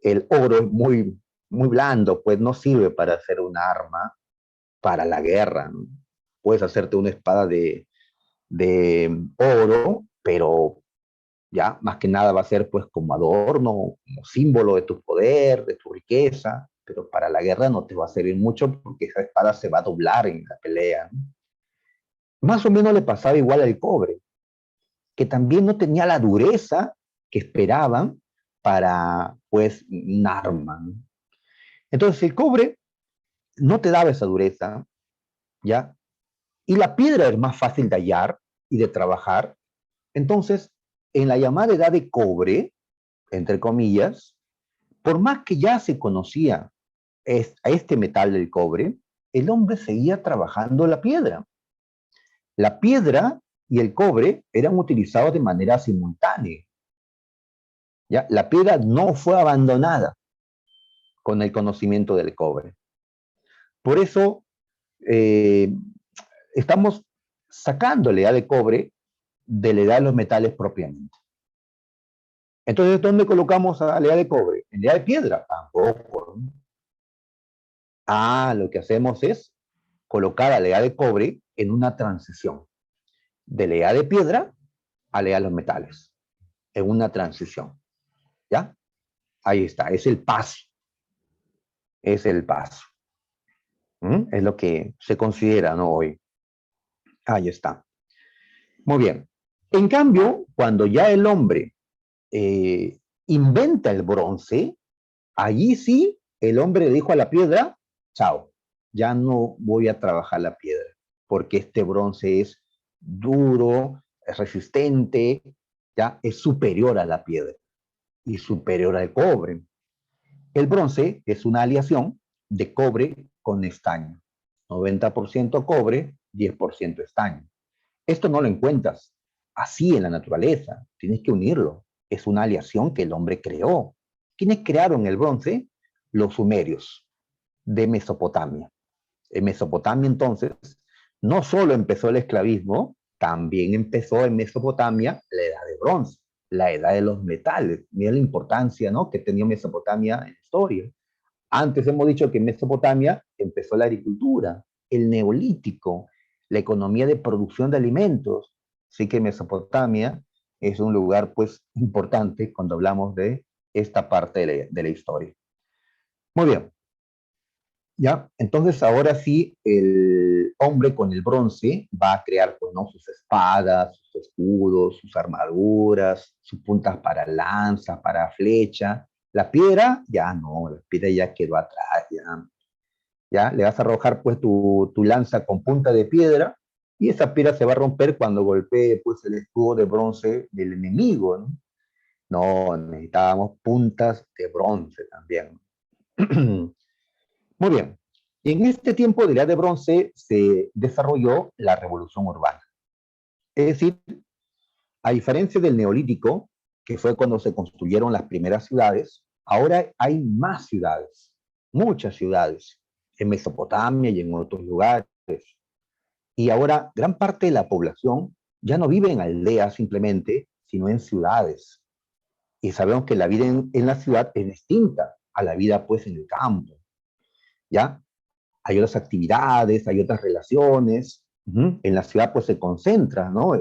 S1: El oro es muy blando, pues no sirve para hacer un arma para la guerra, ¿no? Puedes hacerte una espada de oro, pero ya más que nada va a ser pues como adorno, como símbolo de tu poder, de tu riqueza, pero para la guerra no te va a servir mucho porque esa espada se va a doblar en la pelea, ¿no? Más o menos le pasaba igual al cobre, que también no tenía la dureza que esperaban para pues un arma, ¿no? Entonces el cobre no te daba esa dureza, ¿ya? Y la piedra es más fácil de hallar y de trabajar. Entonces, en la llamada edad de cobre, entre comillas, por más que ya se conocía a este metal del cobre, el hombre seguía trabajando la piedra. La piedra y el cobre eran utilizados de manera simultánea. ¿Ya? La piedra no fue abandonada con el conocimiento del cobre. Por eso eh, estamos sacando la edad de cobre de la edad de los metales propiamente. Entonces, ¿dónde colocamos a la edad de cobre? ¿En la edad de piedra? Tampoco. Lo que hacemos es colocar a la edad de cobre en una transición de la edad de piedra a la edad de los metales, en una transición. ¿Ya? Ahí está, es el paso. Es el paso. Es lo que se considera, ¿no? Hoy. Ahí está. Muy bien. En cambio, cuando ya el hombre inventa el bronce, allí sí el hombre le dijo a la piedra, chao, ya no voy a trabajar la piedra, porque este bronce es duro, es resistente, ya es superior a la piedra y superior al cobre. El bronce es una aleación de cobre con estaño. 90% cobre, 10% estaño. Esto no lo encuentras así en la naturaleza. Tienes que unirlo. Es una aleación que el hombre creó. ¿Quiénes crearon el bronce? Los sumerios de Mesopotamia. En Mesopotamia, entonces, no solo empezó el esclavismo, también empezó en Mesopotamia la edad de bronce, la edad de los metales. Mira la importancia, ¿no?, que tenía Mesopotamia en la historia. Antes hemos dicho que en Mesopotamia empezó la agricultura, el neolítico, la economía de producción de alimentos. Así que Mesopotamia es un lugar pues importante cuando hablamos de esta parte de la historia. Muy bien. ¿Ya? Entonces ahora sí el hombre con el bronce va a crear pues, ¿no?, sus espadas, sus escudos, sus armaduras, sus puntas para lanza, para flecha. La piedra, ya no, la piedra ya quedó atrás, ya le vas a arrojar pues tu lanza con punta de piedra y esa piedra se va a romper cuando golpee pues el escudo de bronce del enemigo, ¿no? No, necesitábamos puntas de bronce también. Muy bien. Y en este tiempo de la Edad de Bronce se desarrolló la revolución urbana. Es decir, A diferencia del Neolítico, que fue cuando se construyeron las primeras ciudades, ahora hay más ciudades, muchas ciudades, en Mesopotamia y en otros lugares. Y ahora gran parte de la población ya no vive en aldeas simplemente, sino en ciudades. Y sabemos que la vida en la ciudad es distinta a la vida pues en el campo, ¿ya? Hay otras actividades, hay otras relaciones. En la ciudad pues se concentra, ¿no?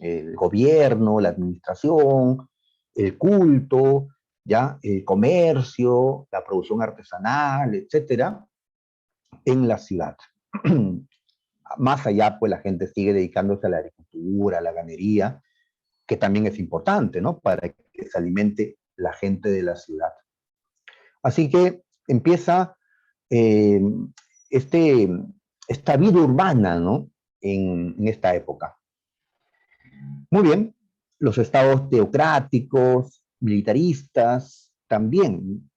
S1: El gobierno, la administración, el culto, ¿ya? El comercio, la producción artesanal, etcétera, en la ciudad. Más allá, pues la gente sigue dedicándose a la agricultura, a la ganadería, que también es importante, ¿no? Para que se alimente la gente de la ciudad. Así que empieza eh, este, esta vida urbana, ¿no? En esta época. Muy bien, los estados teocráticos, militaristas, también.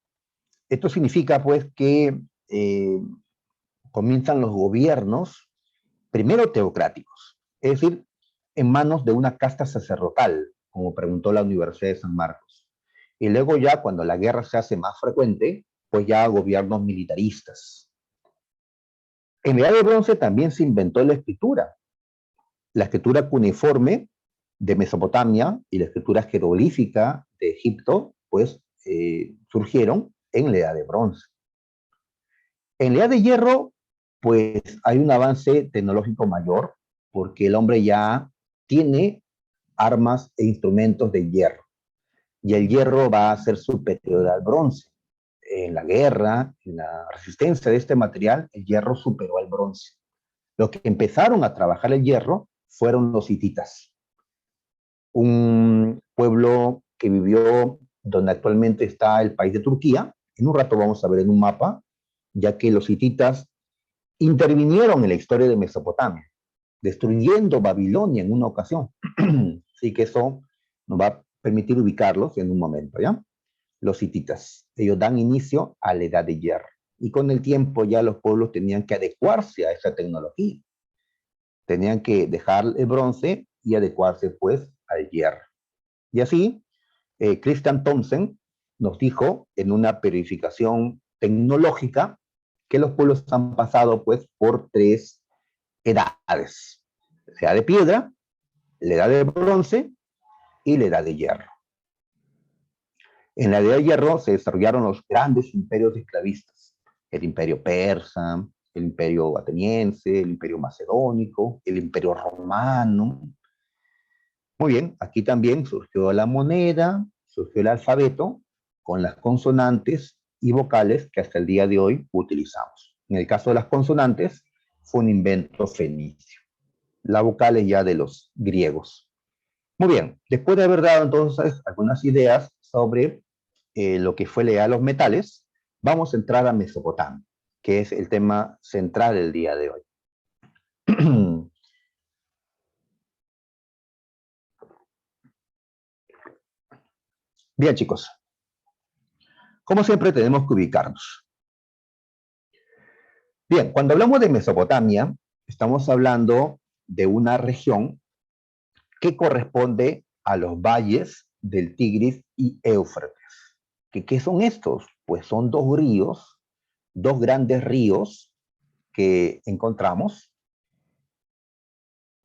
S1: Esto significa, pues, que comienzan los gobiernos, primero teocráticos, es decir, en manos de una casta sacerdotal, como preguntó la Universidad de San Marcos. Y luego ya, cuando la guerra se hace más frecuente, pues ya gobiernos militaristas. En la Edad de Bronce también se inventó la escritura cuneiforme de Mesopotamia y la escritura jeroglífica de Egipto, pues surgieron en la Edad de Bronce. En la Edad de Hierro, pues hay un avance tecnológico mayor, porque el hombre ya tiene armas e instrumentos de hierro, y el hierro va a ser superior al bronce. En la guerra, en la resistencia de este material, el hierro superó al bronce. Los que empezaron a trabajar el hierro fueron los hititas, un pueblo que vivió donde actualmente está el país de Turquía. En un rato vamos a ver en un mapa, ya que los hititas intervinieron en la historia de Mesopotamia, destruyendo Babilonia en una ocasión. Así que eso nos va a permitir ubicarlos en un momento, ¿ya? Los hititas. Ellos dan inicio a la Edad de Hierro. Y con el tiempo ya los pueblos tenían que adecuarse a esa tecnología. Tenían que dejar el bronce y adecuarse, pues, al hierro. Y así, Christian Thompson nos dijo en una periodificación tecnológica que los pueblos han pasado, pues, por tres edades: la edad de piedra, la edad de bronce y la edad de hierro. En la edad de hierro se desarrollaron los grandes imperios esclavistas: el imperio persa, el imperio ateniense, el imperio macedónico, el imperio romano. Muy bien, aquí también surgió la moneda, surgió el alfabeto con las consonantes y vocales que hasta el día de hoy utilizamos. En el caso de las consonantes, fue un invento fenicio. La vocal es ya de los griegos. Muy bien, después de haber dado entonces algunas ideas sobre lo que fue la edad de los metales, vamos a entrar a Mesopotamia, que es el tema central del día de hoy. Bien, chicos, como siempre tenemos que ubicarnos. Bien, cuando hablamos de Mesopotamia, estamos hablando de una región que corresponde a los valles del Tigris y Éufrates. ¿Qué son estos? Pues son dos ríos, dos grandes ríos que encontramos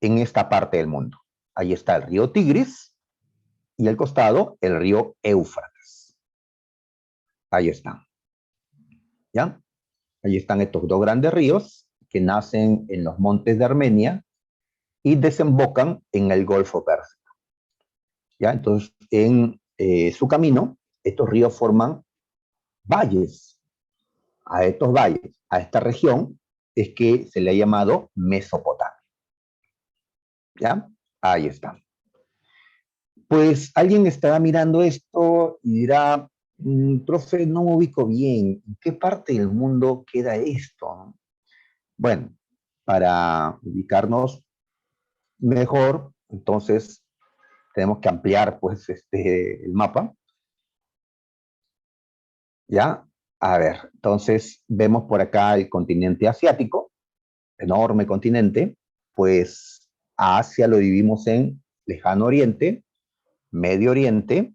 S1: en esta parte del mundo. Ahí está el río Tigris y al costado el río Éufrates. Ahí están. ¿Ya? Ahí están estos dos grandes ríos que nacen en los montes de Armenia y desembocan en el Golfo Pérsico. ¿Ya? Entonces, en su camino, estos ríos forman valles. A estos valles, a esta región, es que se le ha llamado Mesopotamia. ¿Ya? Ahí está. Pues alguien estará mirando esto y dirá, profe, no me ubico bien, ¿en qué parte del mundo queda esto? Bueno, para ubicarnos mejor, entonces tenemos que ampliar pues el mapa. ¿Ya? A ver, entonces vemos por acá el continente asiático, enorme continente, pues a Asia lo dividimos en Lejano Oriente, Medio Oriente,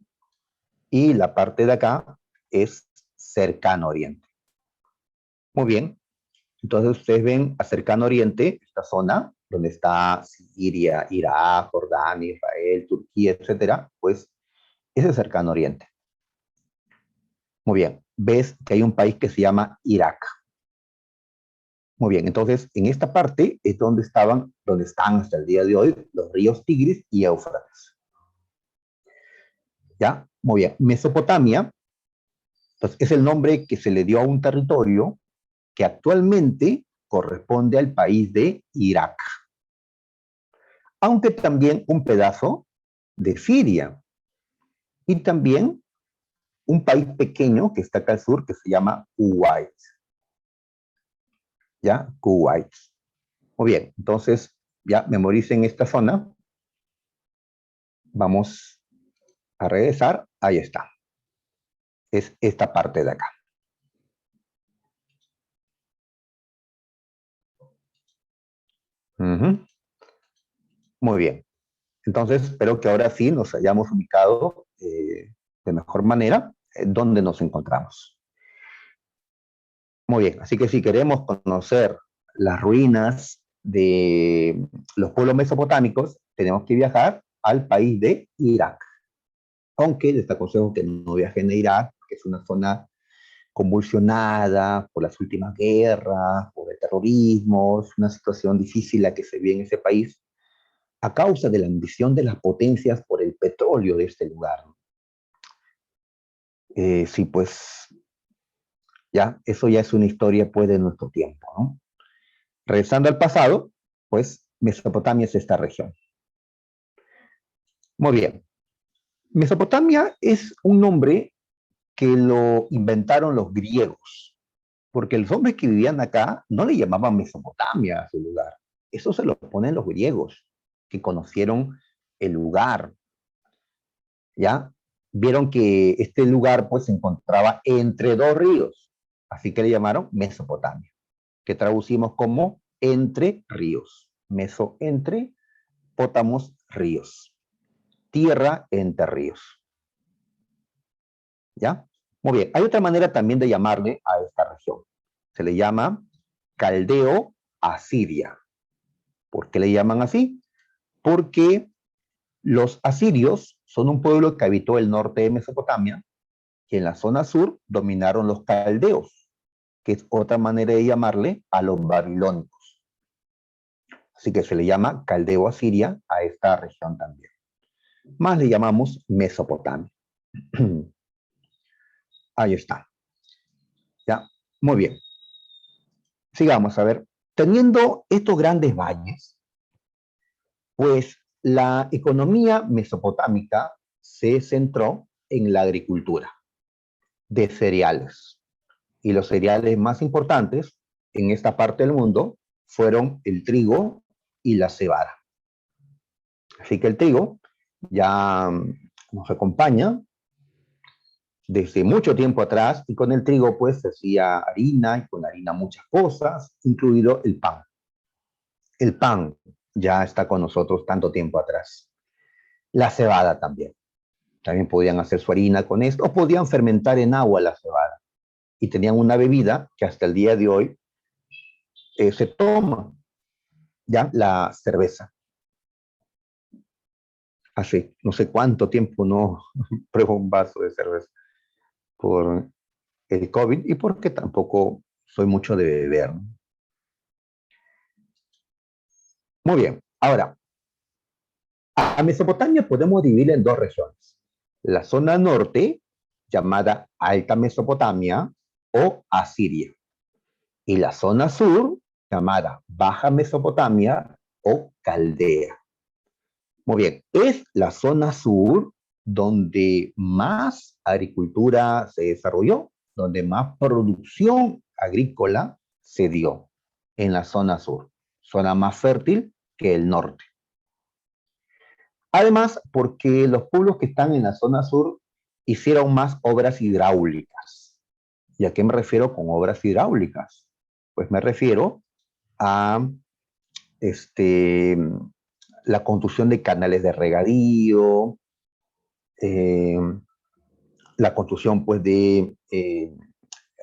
S1: y la parte de acá es Cercano Oriente. Muy bien, entonces ustedes ven a Cercano Oriente, esta zona donde está Siria, Irak, Jordania, Israel, Turquía, etcétera, pues ese es Cercano Oriente. Muy bien, ves que hay un país que se llama Irak. Muy bien, entonces en esta parte es donde están hasta el día de hoy los ríos Tigris y Éufrates. ¿Ya? Muy bien, Mesopotamia, entonces es el nombre que se le dio a un territorio que actualmente corresponde al país de Irak, aunque también un pedazo de Siria y también un país pequeño que está acá al sur que se llama Kuwait. ¿Ya? Kuwait. Muy bien, entonces ya memoricen esta zona. Vamos a regresar. Ahí está. Es esta parte de acá. Muy bien. Entonces, espero que ahora sí nos hayamos ubicado de mejor manera dónde nos encontramos. Muy bien, así que si queremos conocer las ruinas de los pueblos mesopotámicos, tenemos que viajar al país de Irak. Aunque les aconsejo que no viajen a Irak, que es una zona convulsionada por las últimas guerras, por el terrorismo, es una situación difícil la que se vive en ese país a causa de la ambición de las potencias por el petróleo de este lugar. Sí, pues ya, eso ya es una historia pues de nuestro tiempo, ¿no? Regresando al pasado, pues Mesopotamia es esta región. Muy bien. Mesopotamia es un nombre que lo inventaron los griegos, porque los hombres que vivían acá no le llamaban Mesopotamia a su lugar. Eso se lo ponen los griegos, que conocieron el lugar, ¿ya? Vieron que este lugar pues se encontraba entre dos ríos, así que le llamaron Mesopotamia, que traducimos como entre ríos. Meso entre, pótamos ríos. Tierra entre ríos. ¿Ya? Muy bien. Hay otra manera también de llamarle a esta región. Se le llama Caldeo Asiria. ¿Por qué le llaman así? Porque los asirios son un pueblo que habitó el norte de Mesopotamia y en la zona sur dominaron los caldeos, que es otra manera de llamarle a los babilónicos. Así que se le llama Caldeo Asiria a esta región también. Más le llamamos Mesopotamia. Ahí está. Ya, muy bien. Sigamos, a ver. Teniendo estos grandes valles, pues la economía mesopotámica se centró en la agricultura de cereales. Y los cereales más importantes en esta parte del mundo fueron el trigo y la cebada. Así que el trigo ya nos acompaña desde mucho tiempo atrás y con el trigo pues se hacía harina y con harina muchas cosas, incluido el pan. El pan ya está con nosotros tanto tiempo atrás. La cebada también. También podían hacer su harina con esto o podían fermentar en agua la cebada. Y tenían una bebida que hasta el día de hoy se toma, ya la cerveza. Hace no sé cuánto tiempo no pruebo un vaso de cerveza por el COVID y porque tampoco soy mucho de beber, ¿no? Muy bien, ahora, a Mesopotamia podemos dividir en dos regiones. La zona norte, llamada Alta Mesopotamia o Asiria, y la zona sur, llamada Baja Mesopotamia o Caldea. Muy bien, es la zona sur donde más agricultura se desarrolló, donde más producción agrícola se dio en la zona sur, zona más fértil que el norte. Además, porque los pueblos que están en la zona sur hicieron más obras hidráulicas. ¿Y a qué me refiero con obras hidráulicas? Pues me refiero a la construcción de canales de regadío, eh, la construcción pues de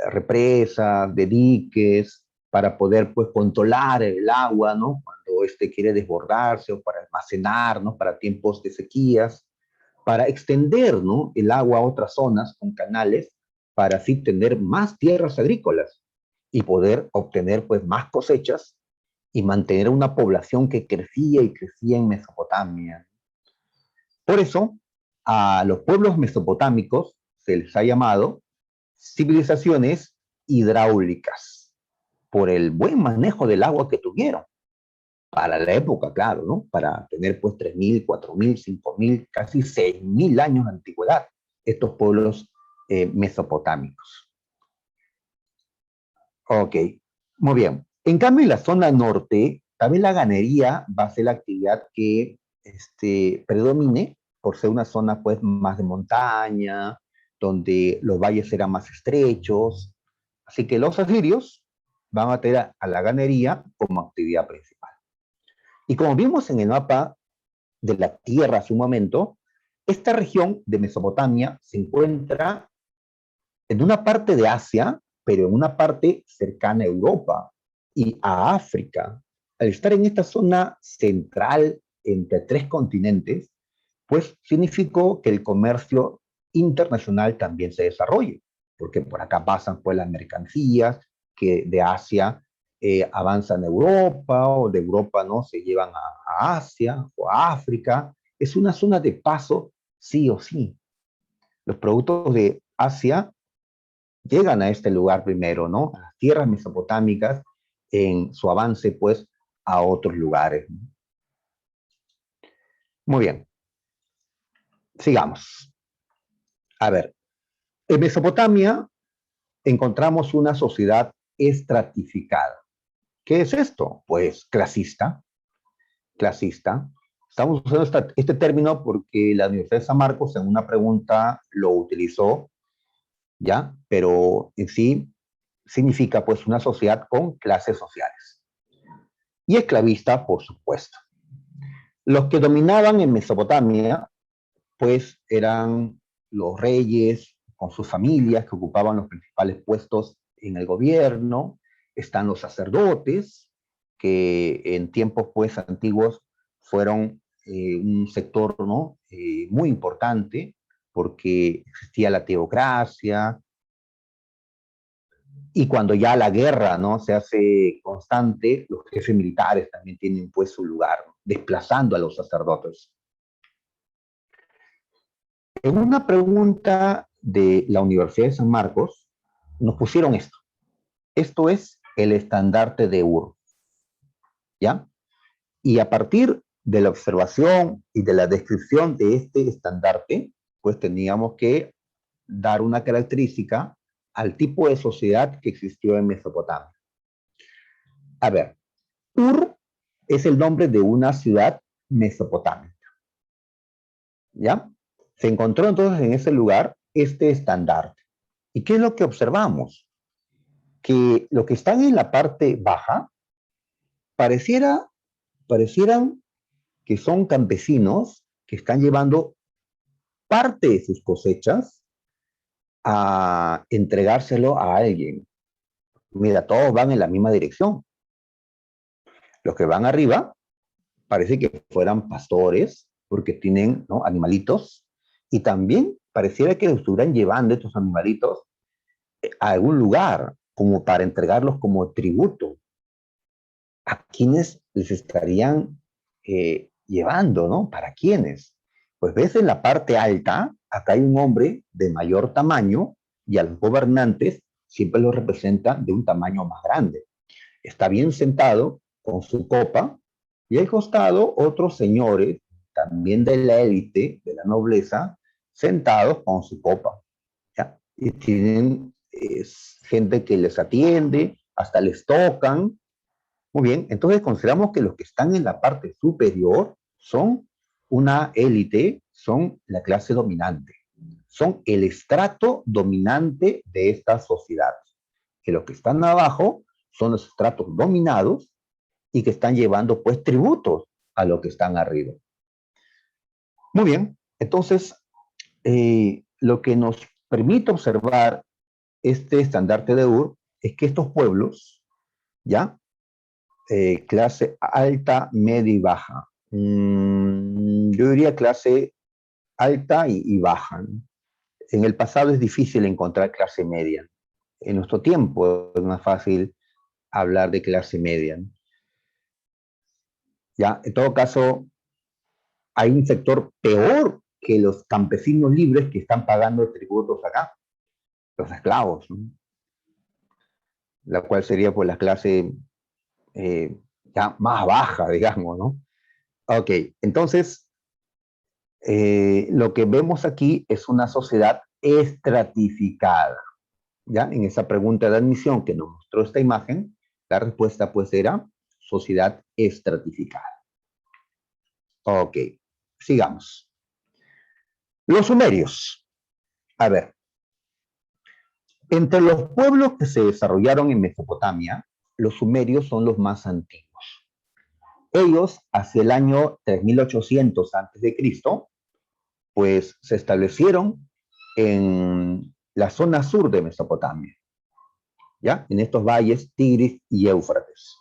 S1: represas, de diques, para poder pues controlar el agua, ¿no? Cuando este quiere desbordarse o para almacenar, ¿no? Para tiempos de sequías, para extender, ¿no? El agua a otras zonas con canales, para así tener más tierras agrícolas y poder obtener pues más cosechas y mantener una población que crecía y crecía en Mesopotamia. Por eso, a los pueblos mesopotámicos se les ha llamado civilizaciones hidráulicas, por el buen manejo del agua que tuvieron. Para la época, claro, ¿no? Para tener pues 3.000, 4.000, 5.000, casi 6.000 años de antigüedad, estos pueblos mesopotámicos. Ok, muy bien. En cambio, en la zona norte, también la ganadería va a ser la actividad que predomine por ser una zona pues más de montaña, donde los valles eran más estrechos. Así que los asirios van a tener a la ganadería como actividad principal. Y como vimos en el mapa de la Tierra hace un momento, esta región de Mesopotamia se encuentra en una parte de Asia, pero en una parte cercana a Europa y a África. Al estar en esta zona central entre tres continentes, pues significó que el comercio internacional también se desarrolle, porque por acá pasan pues las mercancías que de Asia avanzan a Europa, o de Europa no se llevan a Asia o a África. Es una zona de paso sí o sí. Los productos de Asia llegan a este lugar primero, ¿no? A las tierras mesopotámicas en su avance, pues, a otros lugares. Muy bien, sigamos. A ver, en Mesopotamia encontramos una sociedad estratificada. ¿Qué es esto? Pues clasista, clasista. Estamos usando este término porque la Universidad de San Marcos en una pregunta lo utilizó, ¿ya? Pero en sí significa pues una sociedad con clases sociales. Y esclavista, por supuesto. Los que dominaban en Mesopotamia, pues eran los reyes con sus familias que ocupaban los principales puestos en el gobierno, están los sacerdotes, que en tiempos pues antiguos fueron un sector, ¿no? Muy importante, porque existía la teocracia, y cuando ya la guerra, ¿no? Se hace constante, los jefes militares también tienen pues su lugar, desplazando a los sacerdotes. En una pregunta de la Universidad de San Marcos, nos pusieron esto. Esto es el estandarte de Ur, ¿ya? Y a partir de la observación y de la descripción de este estandarte, pues teníamos que dar una característica al tipo de sociedad que existió en Mesopotamia. A ver, Ur es el nombre de una ciudad mesopotámica, ¿ya? Se encontró entonces en ese lugar este estandarte. ¿Y qué es lo que observamos? Que lo que están en la parte baja parecieran que son campesinos que están llevando parte de sus cosechas a entregárselo a alguien. Mira, todos van en la misma dirección. Los que van arriba parece que fueran pastores porque tienen, ¿no?, animalitos, y también pareciera que los estuvieran llevando estos animalitos a algún lugar como para entregarlos como tributo. ¿A quiénes les estarían llevando, no? ¿Para quiénes? Pues ves en la parte alta, acá hay un hombre de mayor tamaño y a los gobernantes siempre los representa de un tamaño más grande. Está bien sentado con su copa y al costado otros señores, también de la élite, de la nobleza, sentados con su copa, ¿ya? Y tienen gente que les atiende, hasta les tocan. Muy bien, entonces consideramos que los que están en la parte superior son una élite, son la clase dominante, son el estrato dominante de esta sociedad. Que los que están abajo son los estratos dominados y que están llevando pues tributos a los que están arriba. Muy bien, entonces, lo que nos permite observar este estandarte de Ur es que estos pueblos, ¿ya? Clase alta, media y baja. Yo diría clase alta y baja, ¿no? En el pasado es difícil encontrar clase media. En nuestro tiempo es más fácil hablar de clase media, ¿no? Ya, en todo caso, hay un sector peor que los campesinos libres que están pagando tributos acá, los esclavos, ¿no? La cual sería pues la clase ya más baja, digamos, ¿no? Ok, entonces, lo que vemos aquí es una sociedad estratificada, ¿ya? En esa pregunta de admisión que nos mostró esta imagen, la respuesta pues era sociedad estratificada. Ok, sigamos. Los sumerios. A ver, entre los pueblos que se desarrollaron en Mesopotamia, los sumerios son los más antiguos. Ellos, hacia el año 3800 a.C., pues se establecieron en la zona sur de Mesopotamia, ¿ya? En estos valles Tigris y Éufrates.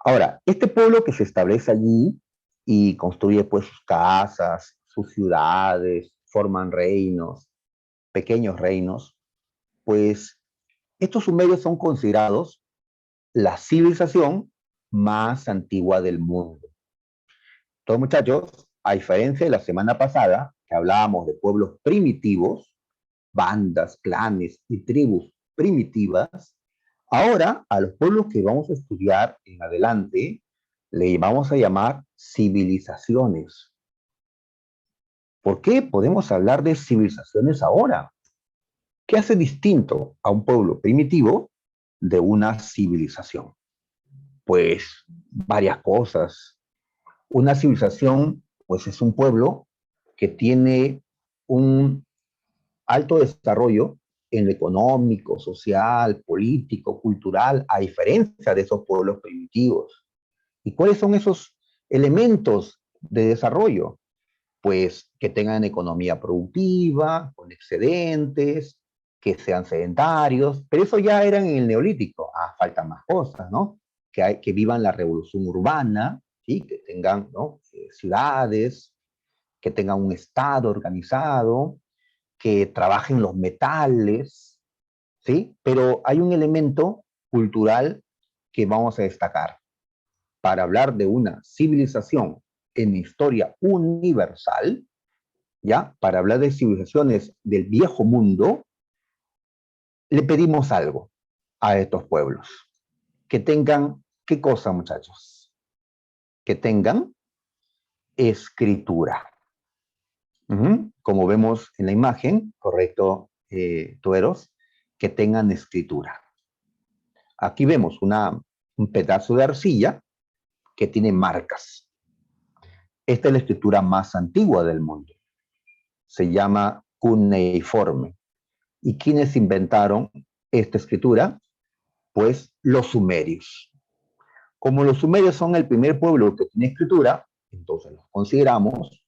S1: Ahora, este pueblo que se establece allí y construye pues sus casas, sus ciudades, forman reinos, pequeños reinos, pues estos sumerios son considerados la civilización más antigua del mundo. Entonces, muchachos, a diferencia de la semana pasada, que hablábamos de pueblos primitivos, bandas, clanes y tribus primitivas, ahora a los pueblos que vamos a estudiar en adelante le vamos a llamar civilizaciones. ¿Por qué podemos hablar de civilizaciones ahora? ¿Qué hace distinto a un pueblo primitivo de una civilización? Pues varias cosas. Una civilización, pues es un pueblo que tiene un alto desarrollo en lo económico, social, político, cultural, a diferencia de esos pueblos primitivos. ¿Y cuáles son esos elementos de desarrollo? Pues que tengan economía productiva, con excedentes, que sean sedentarios, pero eso ya era en el Neolítico. Faltan más cosas, ¿no? Que vivan la revolución urbana, ¿sí? Que tengan, ¿no? Ciudades, que tengan un estado organizado, que trabajen los metales, ¿sí? Pero hay un elemento cultural que vamos a destacar. Para hablar de una civilización en historia universal, ¿ya? Para hablar de civilizaciones del viejo mundo, le pedimos algo a estos pueblos. Que tengan, ¿qué cosa, muchachos? Que tengan escritura. Como vemos en la imagen, correcto, Tueros, que tengan escritura. Aquí vemos un pedazo de arcilla que tiene marcas. Esta es la escritura más antigua del mundo. Se llama cuneiforme. ¿Y quiénes inventaron esta escritura? Pues los sumerios. Como los sumerios son el primer pueblo que tiene escritura, entonces los consideramos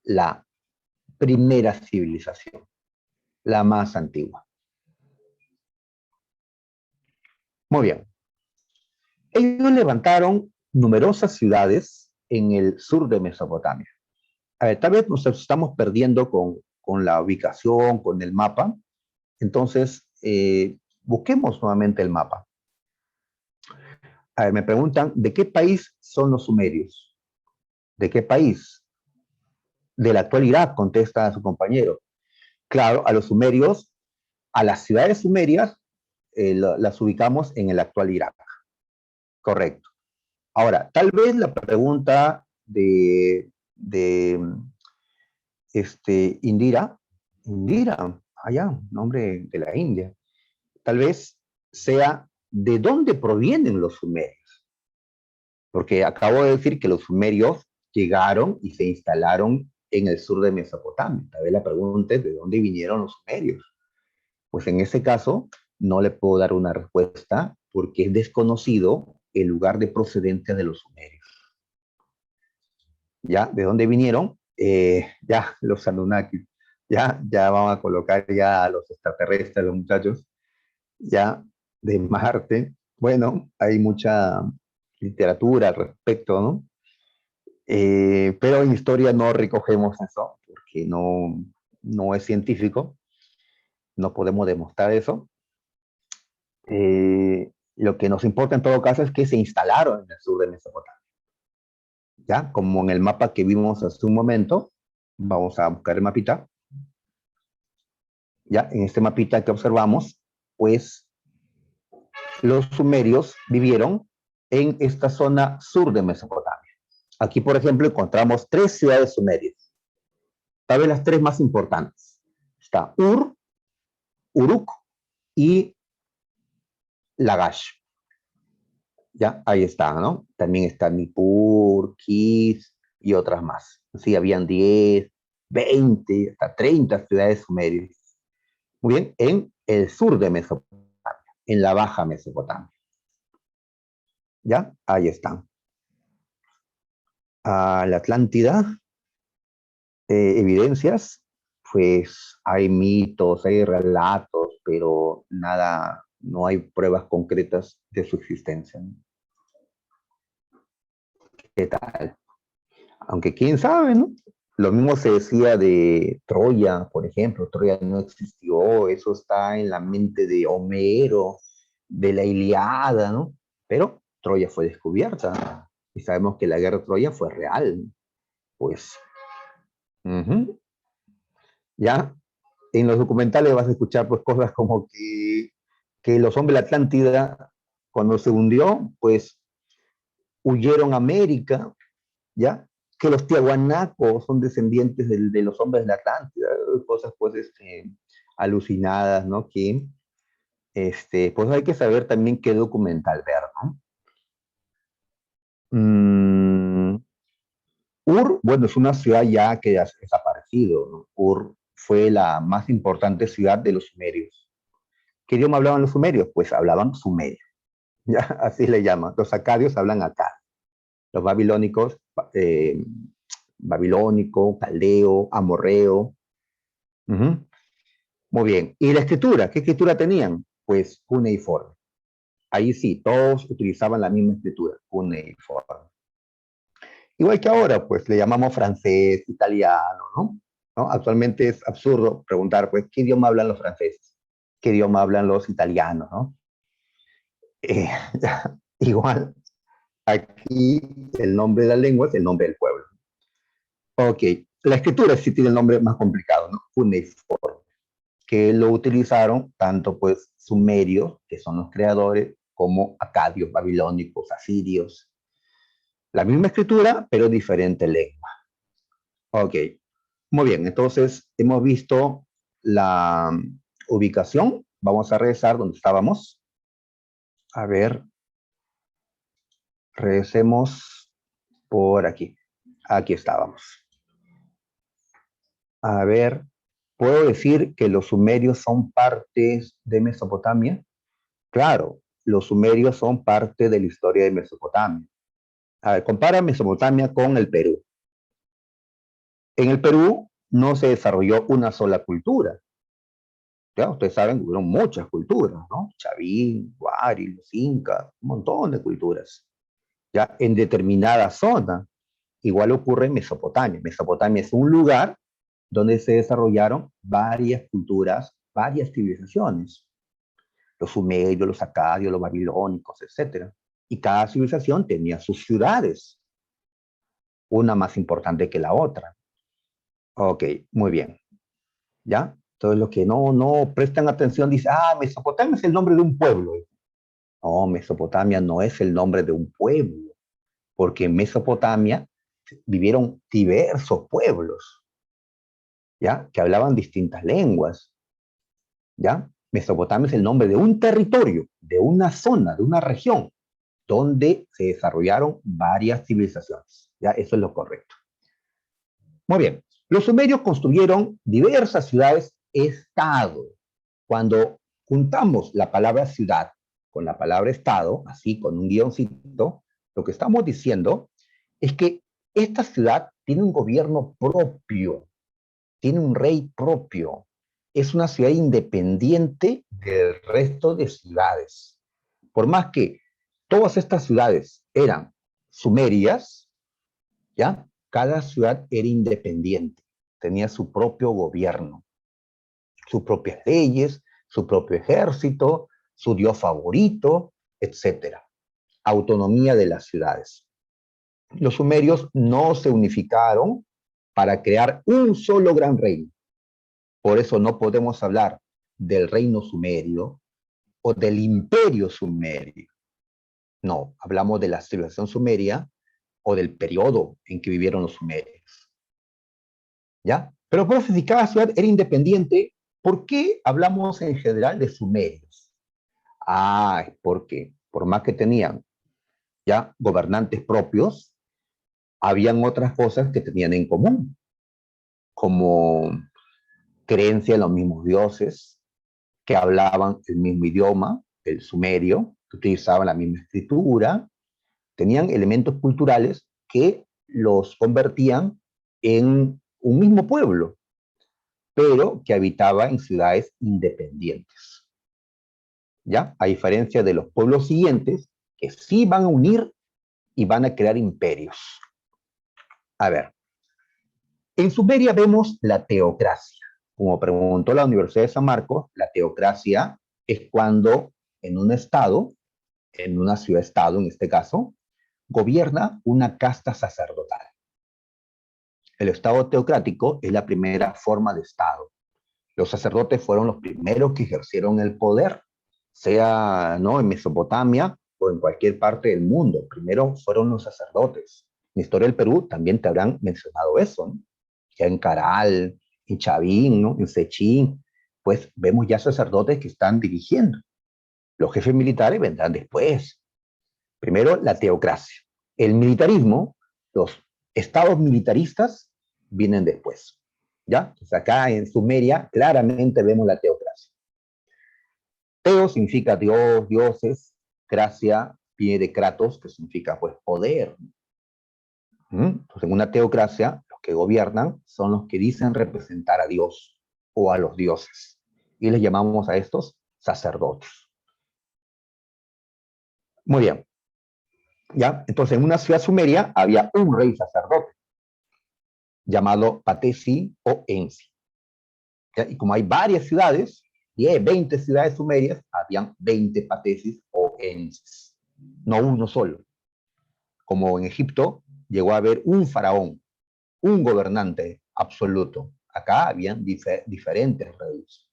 S1: la primera civilización, la más antigua. Muy bien. Ellos levantaron numerosas ciudades en el sur de Mesopotamia. A ver, tal vez nos estamos perdiendo con la ubicación, con el mapa. Entonces, busquemos nuevamente el mapa. A ver, me preguntan, ¿de qué país son los sumerios? ¿De qué país? Del actual Irak, contesta su compañero. Claro, a los sumerios, a las ciudades sumerias, las ubicamos en el actual Irak. Correcto. Ahora, tal vez la pregunta de Indira, allá, nombre de la India, tal vez sea de dónde provienen los sumerios. Porque acabo de decir que los sumerios llegaron y se instalaron en el sur de Mesopotamia. Tal vez la pregunta es de dónde vinieron los sumerios. Pues en ese caso no le puedo dar una respuesta porque es desconocido el lugar de procedencia de los sumerios. ¿Ya? ¿De dónde vinieron? Ya, los Anunnaki. Ya vamos a colocar ya a los extraterrestres, los muchachos, ya de Marte. Bueno, hay mucha literatura al respecto, ¿no? Pero en historia no recogemos eso, porque no es científico, no podemos demostrar eso. Lo que nos importa en todo caso es que se instalaron en el sur de Mesopotamia. ¿Ya? Como en el mapa que vimos hace un momento, vamos a buscar el mapita. ¿Ya? En este mapita que observamos, pues los sumerios vivieron en esta zona sur de Mesopotamia. Aquí, por ejemplo, encontramos 3 ciudades sumerias. Tal vez las 3 más importantes. Está Ur, Uruk y Lagash. Ya, ahí está, ¿no? También está Nippur, Kis y otras más. Sí, habían 10, 20, hasta 30 ciudades sumerias. Muy bien, en el sur de Mesopotamia, en la Baja Mesopotamia. ¿Ya? Ahí están. La Atlántida, evidencias, pues hay mitos, hay relatos, pero nada, no hay pruebas concretas de su existencia. ¿Qué tal? Aunque quién sabe, ¿no? Lo mismo se decía de Troya, por ejemplo. Troya no existió, eso está en la mente de Homero, de la Ilíada, ¿no? Pero Troya fue descubierta y sabemos que la guerra de Troya fue real. Pues, ya en los documentales vas a escuchar pues cosas como que los hombres de la Atlántida, cuando se hundió, pues huyeron a América, ¿ya? Que los tiahuanacos son descendientes de los hombres de la Atlántida, cosas pues alucinadas, ¿no? Que pues hay que saber también qué documental ver, ¿no? Ur, bueno, es una ciudad ya que ha desaparecido, ¿no? Ur fue la más importante ciudad de los sumerios. ¿Qué idioma hablaban los sumerios? Pues hablaban sumerio, ¿ya? Así le llaman. Los acadios hablan acá. Los babilónicos, babilónico, caldeo, amorreo. Muy bien. ¿Y la escritura? ¿Qué escritura tenían? Pues cuneiforme. Ahí sí, todos utilizaban la misma escritura, cuneiforme. Igual que ahora, pues le llamamos francés, italiano, ¿no? ¿No? Actualmente es absurdo preguntar, pues, ¿qué idioma hablan los franceses? ¿Qué idioma hablan los italianos, no? Eh, igual, aquí el nombre de la lengua es el nombre del pueblo. Ok, la escritura sí tiene el nombre más complicado, ¿no? Cuneiforme, que lo utilizaron tanto pues sumerios, que son los creadores, como acadios, babilónicos, asirios. La misma escritura, pero diferente lengua. Ok, muy bien, entonces hemos visto la ubicación. Vamos a regresar donde estábamos. A ver, regresemos por aquí. Aquí estábamos. A ver, ¿puedo decir que los sumerios son partes de Mesopotamia? Claro, los sumerios son parte de la historia de Mesopotamia. A ver, compara Mesopotamia con el Perú. En el Perú no se desarrolló una sola cultura. Ya, ustedes saben que hubo muchas culturas, ¿no? Chavín, Huari, los incas, un montón de culturas. Ya, en determinada zona. Igual ocurre en Mesopotamia. Mesopotamia es un lugar donde se desarrollaron varias culturas, varias civilizaciones. Los sumerios, los acadios, los babilónicos, etc. Y cada civilización tenía sus ciudades, una más importante que la otra. Ok, muy bien. ¿Ya? Entonces los que no prestan atención dicen, Mesopotamia es el nombre de un pueblo. No, Mesopotamia no es el nombre de un pueblo, porque en Mesopotamia vivieron diversos pueblos, ¿ya? Que hablaban distintas lenguas, ¿ya? Mesopotamia es el nombre de un territorio, de una zona, de una región, donde se desarrollaron varias civilizaciones, ¿ya? Eso es lo correcto. Muy bien. Los sumerios construyeron diversas ciudades-estado. Cuando juntamos la palabra ciudad con la palabra estado, así con un guioncito, lo que estamos diciendo es que esta ciudad tiene un gobierno propio, tiene un rey propio, es una ciudad independiente del resto de ciudades. Por más que todas estas ciudades eran sumerias, ¿ya? Cada ciudad era independiente, tenía su propio gobierno, sus propias leyes, su propio ejército, su dios favorito, etc. Autonomía de las ciudades. Los sumerios no se unificaron para crear un solo gran reino. Por eso no podemos hablar del reino sumerio o del imperio sumerio. No, hablamos de la civilización sumeria o del periodo en que vivieron los sumerios. ¿Ya? Pero por si cada ciudad era independiente, ¿por qué hablamos en general de sumerios? Es porque por más que tenían ya gobernantes propios, habían otras cosas que tenían en común, como creencia en los mismos dioses, que hablaban el mismo idioma, el sumerio, que utilizaban la misma escritura, tenían elementos culturales que los convertían en un mismo pueblo, pero que habitaba en ciudades independientes. ¿Ya? A diferencia de los pueblos siguientes, que sí van a unir y van a crear imperios. A ver, en Sumeria vemos la teocracia. Como preguntó la Universidad de San Marcos, la teocracia es cuando en un estado, en una ciudad-estado en este caso, gobierna una casta sacerdotal. El estado teocrático es la primera forma de estado. Los sacerdotes fueron los primeros que ejercieron el poder, sea ¿no? en Mesopotamia o en cualquier parte del mundo. Primero fueron los sacerdotes. En la historia del Perú también te habrán mencionado eso, ¿no? Ya en Caral, en Chavín, ¿no? En Sechín, pues vemos ya sacerdotes que están dirigiendo. Los jefes militares vendrán después. Primero, la teocracia. El militarismo, los estados militaristas vienen después. ¿Ya? Entonces acá en Sumeria claramente vemos la teocracia. Teo significa Dios, dioses, gracia viene de Kratos, que significa pues poder. Entonces en una teocracia, los que gobiernan son los que dicen representar a Dios o a los dioses. Y les llamamos a estos sacerdotes. Muy bien. ¿Ya? Entonces en una ciudad sumeria había un rey sacerdote llamado Patesi o Ensi. ¿Ya? Y como hay varias ciudades, 10, 20 ciudades sumerias, habían 20 patesis o ensis, no uno solo. Como en Egipto llegó a haber un faraón, un gobernante absoluto. Acá habían diferentes reyes.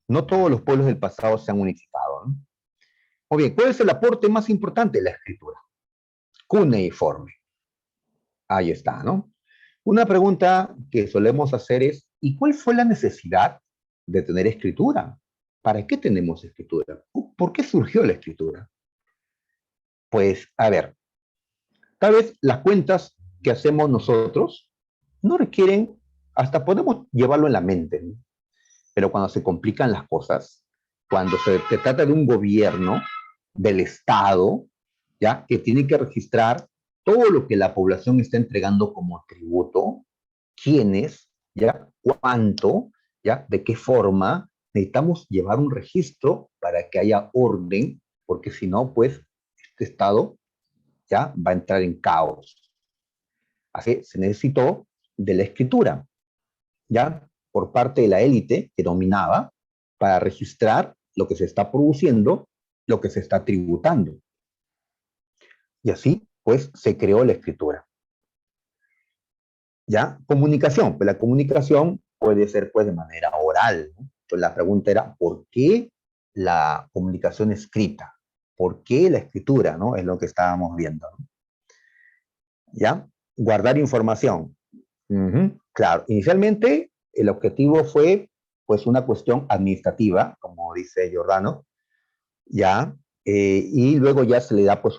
S1: No todos los pueblos del pasado se han unificado, ¿no? Muy bien, ¿cuál es el aporte más importante de la escritura? Cuneiforme. Ahí está, ¿no? Una pregunta que solemos hacer es, ¿y cuál fue la necesidad de tener escritura? ¿Para qué tenemos escritura? ¿Por qué surgió la escritura? Pues, a ver, tal vez las cuentas que hacemos nosotros no requieren, hasta podemos llevarlo en la mente, ¿no? Pero cuando se complican las cosas, cuando se trata de un gobierno, del Estado, ¿ya? Que tiene que registrar todo lo que la población está entregando como tributo, quiénes, ¿ya? Cuánto, ¿ya? De qué forma, necesitamos llevar un registro para que haya orden, porque si no, pues, este Estado ya va a entrar en caos. Así se necesitó de la escritura, ¿ya? Por parte de la élite que dominaba para registrar lo que se está produciendo, lo que se está tributando. Y así, pues, se creó la escritura. ¿Ya? Comunicación. Pues la comunicación puede ser, pues, de manera oral, ¿no? Entonces, la pregunta era, ¿por qué la comunicación escrita? ¿Por qué la escritura, no? Es lo que estábamos viendo, ¿no? ¿Ya? Guardar información. Claro, inicialmente el objetivo fue, pues, una cuestión administrativa, como dice Giordano, ¿ya? Y luego ya se le da, pues,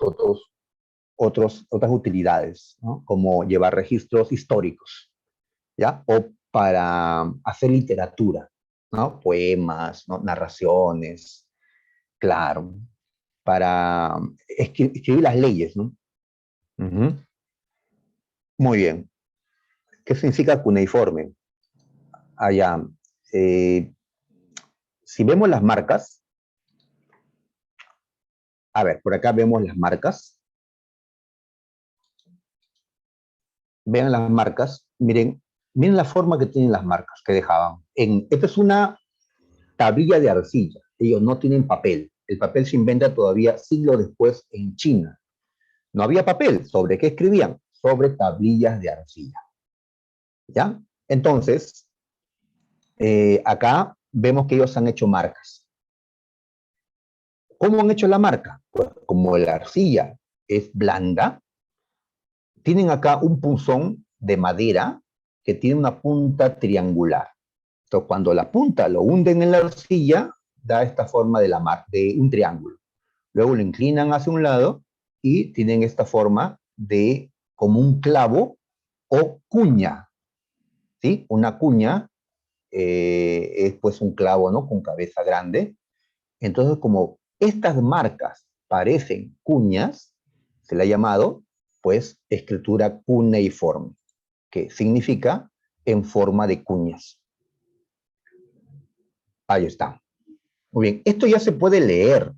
S1: otras utilidades, ¿no? Como llevar registros históricos, ¿ya? O para hacer literatura, ¿no? Poemas, ¿no? Narraciones, claro, para escribir las leyes, ¿no? Muy bien. ¿Qué significa cuneiforme? Allá. Si vemos las marcas, a ver, por acá vemos las marcas. Vean las marcas, miren la forma que tienen las marcas que dejaban. Esta es una tablilla de arcilla. Ellos no tienen papel. El papel se inventa todavía siglos después en China. No había papel. ¿Sobre qué escribían? Sobre tablillas de arcilla. ¿Ya? Entonces, acá vemos que ellos han hecho marcas. ¿Cómo han hecho la marca? Pues como la arcilla es blanda, tienen acá un punzón de madera que tiene una punta triangular. Entonces, cuando la punta lo hunden en la arcilla, da esta forma de un triángulo. Luego lo inclinan hacia un lado y tienen esta forma de como un clavo o cuña. ¿Sí? Una cuña es pues un clavo, ¿no? Con cabeza grande. Entonces, como estas marcas parecen cuñas, se le ha llamado, pues, escritura cuneiforme, que significa en forma de cuñas. Ahí está. Muy bien, esto ya se puede leer,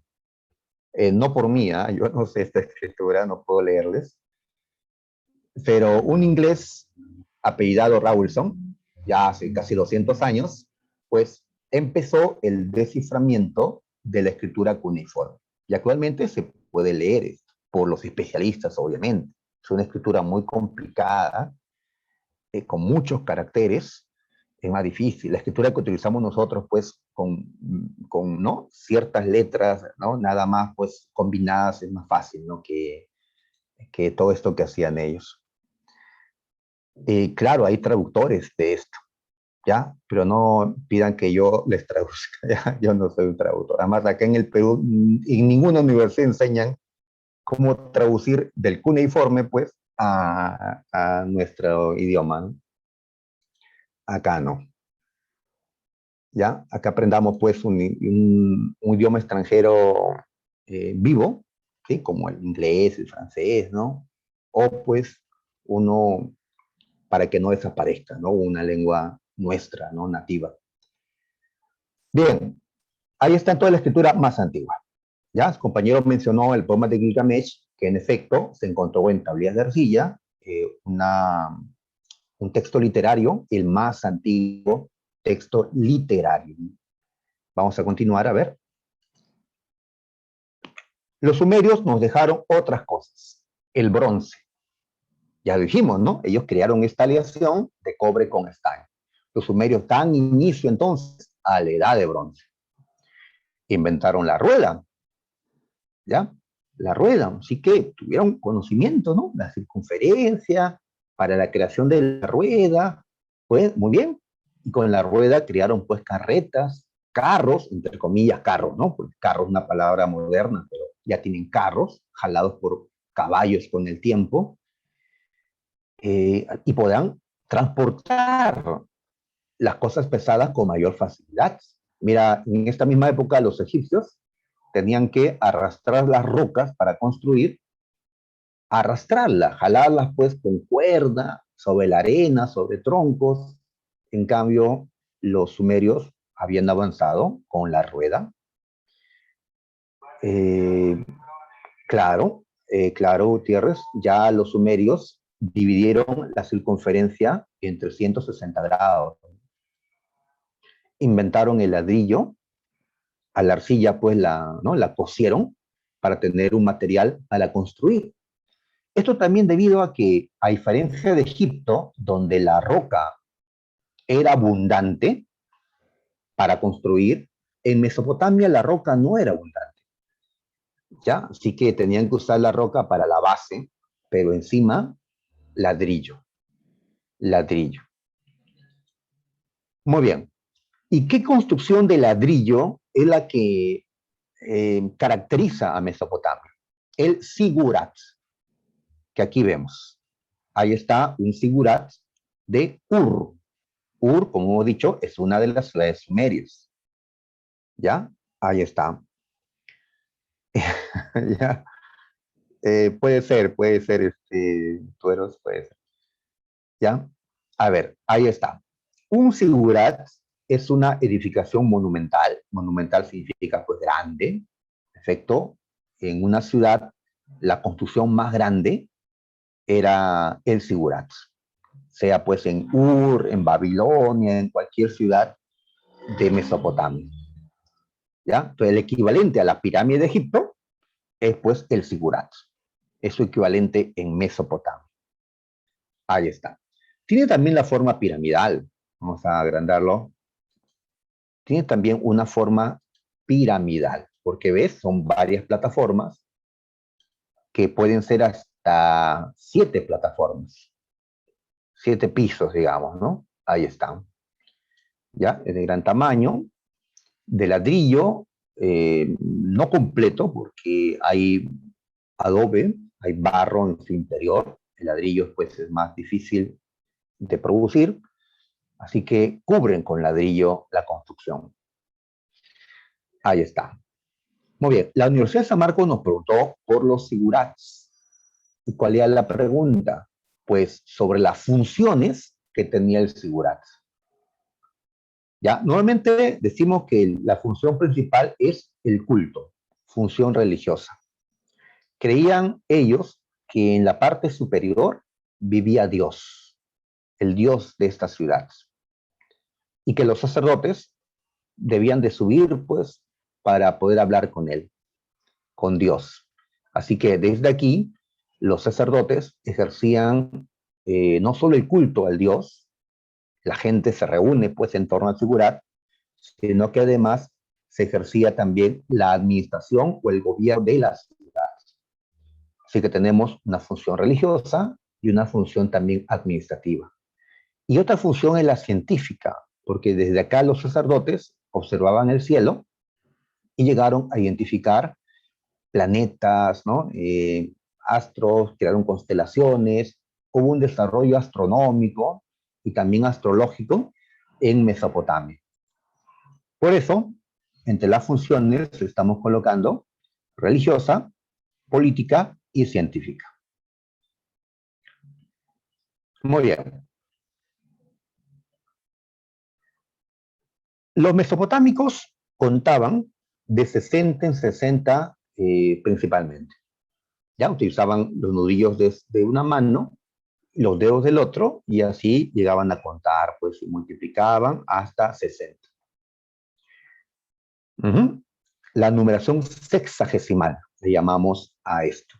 S1: no por mí, yo no sé esta escritura, no puedo leerles, pero un inglés apellidado Rawlinson, ya hace casi 200 años, pues empezó el desciframiento de la escritura cuneiforme. Y actualmente se puede leer por los especialistas, obviamente. Es una escritura muy complicada, con muchos caracteres, es más difícil. La escritura que utilizamos nosotros, pues, con ¿no? ciertas letras, ¿no? Nada más, pues, combinadas es más fácil, ¿no? Que todo esto que hacían ellos. Claro, hay traductores de esto, ¿ya? Pero no pidan que yo les traduzca, ¿ya? Yo no soy un traductor. Además, acá en el Perú, en ninguna universidad enseñan cómo traducir del cuneiforme, pues, a nuestro idioma, ¿no? Acá no. ¿Ya? Acá aprendamos pues un idioma extranjero vivo, ¿sí? Como el inglés, el francés, ¿no? O pues uno para que no desaparezca, ¿no? Una lengua nuestra, ¿no? Nativa. Bien, ahí está toda la escritura más antigua. ¿Ya? El compañero mencionó el poema de Gilgamesh, que en efecto se encontró en tablillas de arcilla, un texto literario, el más antiguo texto literario. Vamos a continuar a ver. Los sumerios nos dejaron otras cosas. El bronce. Ya lo dijimos, ¿no? Ellos crearon esta aleación de cobre con estaño. Los sumerios dan inicio entonces a la edad de bronce. Inventaron la rueda, ¿ya? La rueda, así que tuvieron conocimiento, ¿no? La circunferencia para la creación de la rueda, pues muy bien. Y con la rueda crearon pues carretas, carros, entre comillas carros, ¿no? Porque carro es una palabra moderna, pero ya tienen carros jalados por caballos con el tiempo, y podrán transportar las cosas pesadas con mayor facilidad. Mira, en esta misma época los egipcios tenían que arrastrar las rocas para construir, arrastrarlas, jalarlas pues con cuerda, sobre la arena, sobre troncos. En cambio, los sumerios habían avanzado con la rueda. Eh, claro, claro, Gutiérrez, ya los sumerios dividieron la circunferencia en 360 grados. Inventaron el ladrillo, a la arcilla pues ¿no? la cosieron para tener un material para construir. Esto también debido a que, a diferencia de Egipto, donde la roca era abundante para construir, en Mesopotamia la roca no era abundante, ¿ya? Así que tenían que usar la roca para la base, pero encima ladrillo, ladrillo. Muy bien. ¿Y qué construcción de ladrillo es la que caracteriza a Mesopotamia? El sigurat, que aquí vemos. Ahí está un sigurat de Ur. Ur, como hemos dicho, es una de las ciudades sumerias. ¿Ya? Ahí está. ¿Ya? Puede ser, Tueros, puede ser. ¿Ya? A ver, ahí está. Un zigurat es una edificación monumental. Monumental significa pues grande. Perfecto. En una ciudad, la construcción más grande era el zigurat. Sea pues en Ur, en Babilonia, en cualquier ciudad de Mesopotamia. ¿Ya? Entonces el equivalente a la pirámide de Egipto es pues el zigurat. Es su equivalente en Mesopotamia. Ahí está. Tiene también la forma piramidal. Vamos a agrandarlo. Tiene también una forma piramidal, porque ves, son varias plataformas que pueden ser hasta 7 plataformas, 7 pisos, digamos, ¿no? Ahí están. ¿Ya? Es de gran tamaño, de ladrillo, no completo, porque hay adobe, hay barro en su interior. El ladrillo, pues, es más difícil de producir, así que cubren con ladrillo la construcción. Ahí está. Muy bien, la Universidad de San Marcos nos preguntó por los zigurats. ¿Y cuál era la pregunta? Pues sobre las funciones que tenía el zigurat. Ya, normalmente decimos que la función principal es el culto, función religiosa. Creían ellos que en la parte superior vivía Dios, el Dios de esta ciudad, y que los sacerdotes debían de subir, pues, para poder hablar con él, con Dios. Así que desde aquí, los sacerdotes ejercían no solo el culto al Dios, la gente se reúne, pues, en torno al zigurat, sino que además se ejercía también la administración o el gobierno de la ciudad. Así que tenemos una función religiosa y una función también administrativa. Y otra función es la científica, porque desde acá los sacerdotes observaban el cielo y llegaron a identificar planetas, ¿no? Astros, crearon constelaciones, hubo un desarrollo astronómico y también astrológico en Mesopotamia. Por eso, entre las funciones estamos colocando religiosa, política y científica. Muy bien. Los mesopotámicos contaban de 60 en 60 principalmente. Ya utilizaban los nudillos de una mano, los dedos del otro, y así llegaban a contar, pues, y multiplicaban hasta 60. La numeración sexagesimal, le llamamos a esto.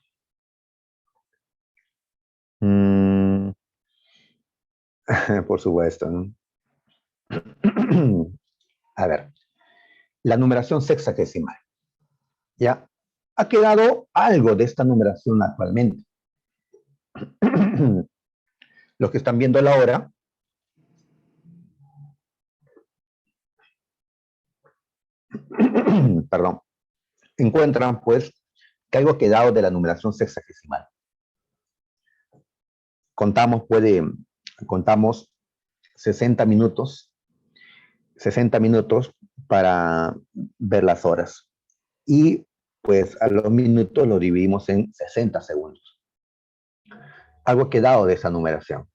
S1: Por supuesto, ¿no? A ver, la numeración sexagesimal. Ya ha quedado algo de esta numeración actualmente. Los que están viendo la hora, perdón, encuentran pues que algo ha quedado de la numeración sexagesimal. Contamos 60 minutos para ver las horas. Y pues a los minutos lo dividimos en 60 segundos. Algo ha quedado de esa numeración.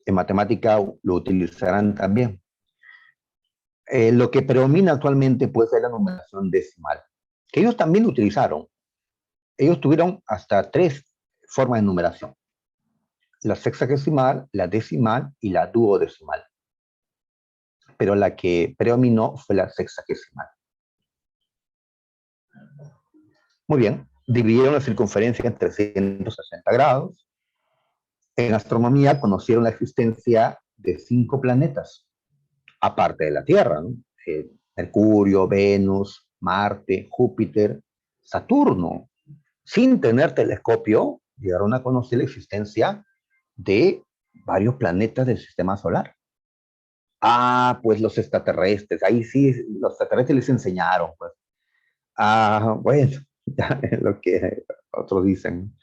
S1: En matemática lo utilizarán también. Lo que predomina actualmente pues es la numeración decimal, que ellos también lo utilizaron. Ellos tuvieron hasta 3 formas de numeración: la sexagesimal, la decimal y la duodecimal. Pero la que predominó fue la sexagesimal. Muy bien, dividieron la circunferencia en 360 grados. En astronomía conocieron la existencia de 5 planetas, aparte de la Tierra, ¿no? Mercurio, Venus, Marte, Júpiter, Saturno. Sin tener telescopio, llegaron a conocer la existencia de varios planetas del sistema solar. Ah, pues los extraterrestres, ahí sí, los extraterrestres les enseñaron, pues. Ah, bueno, ya es lo que otros dicen.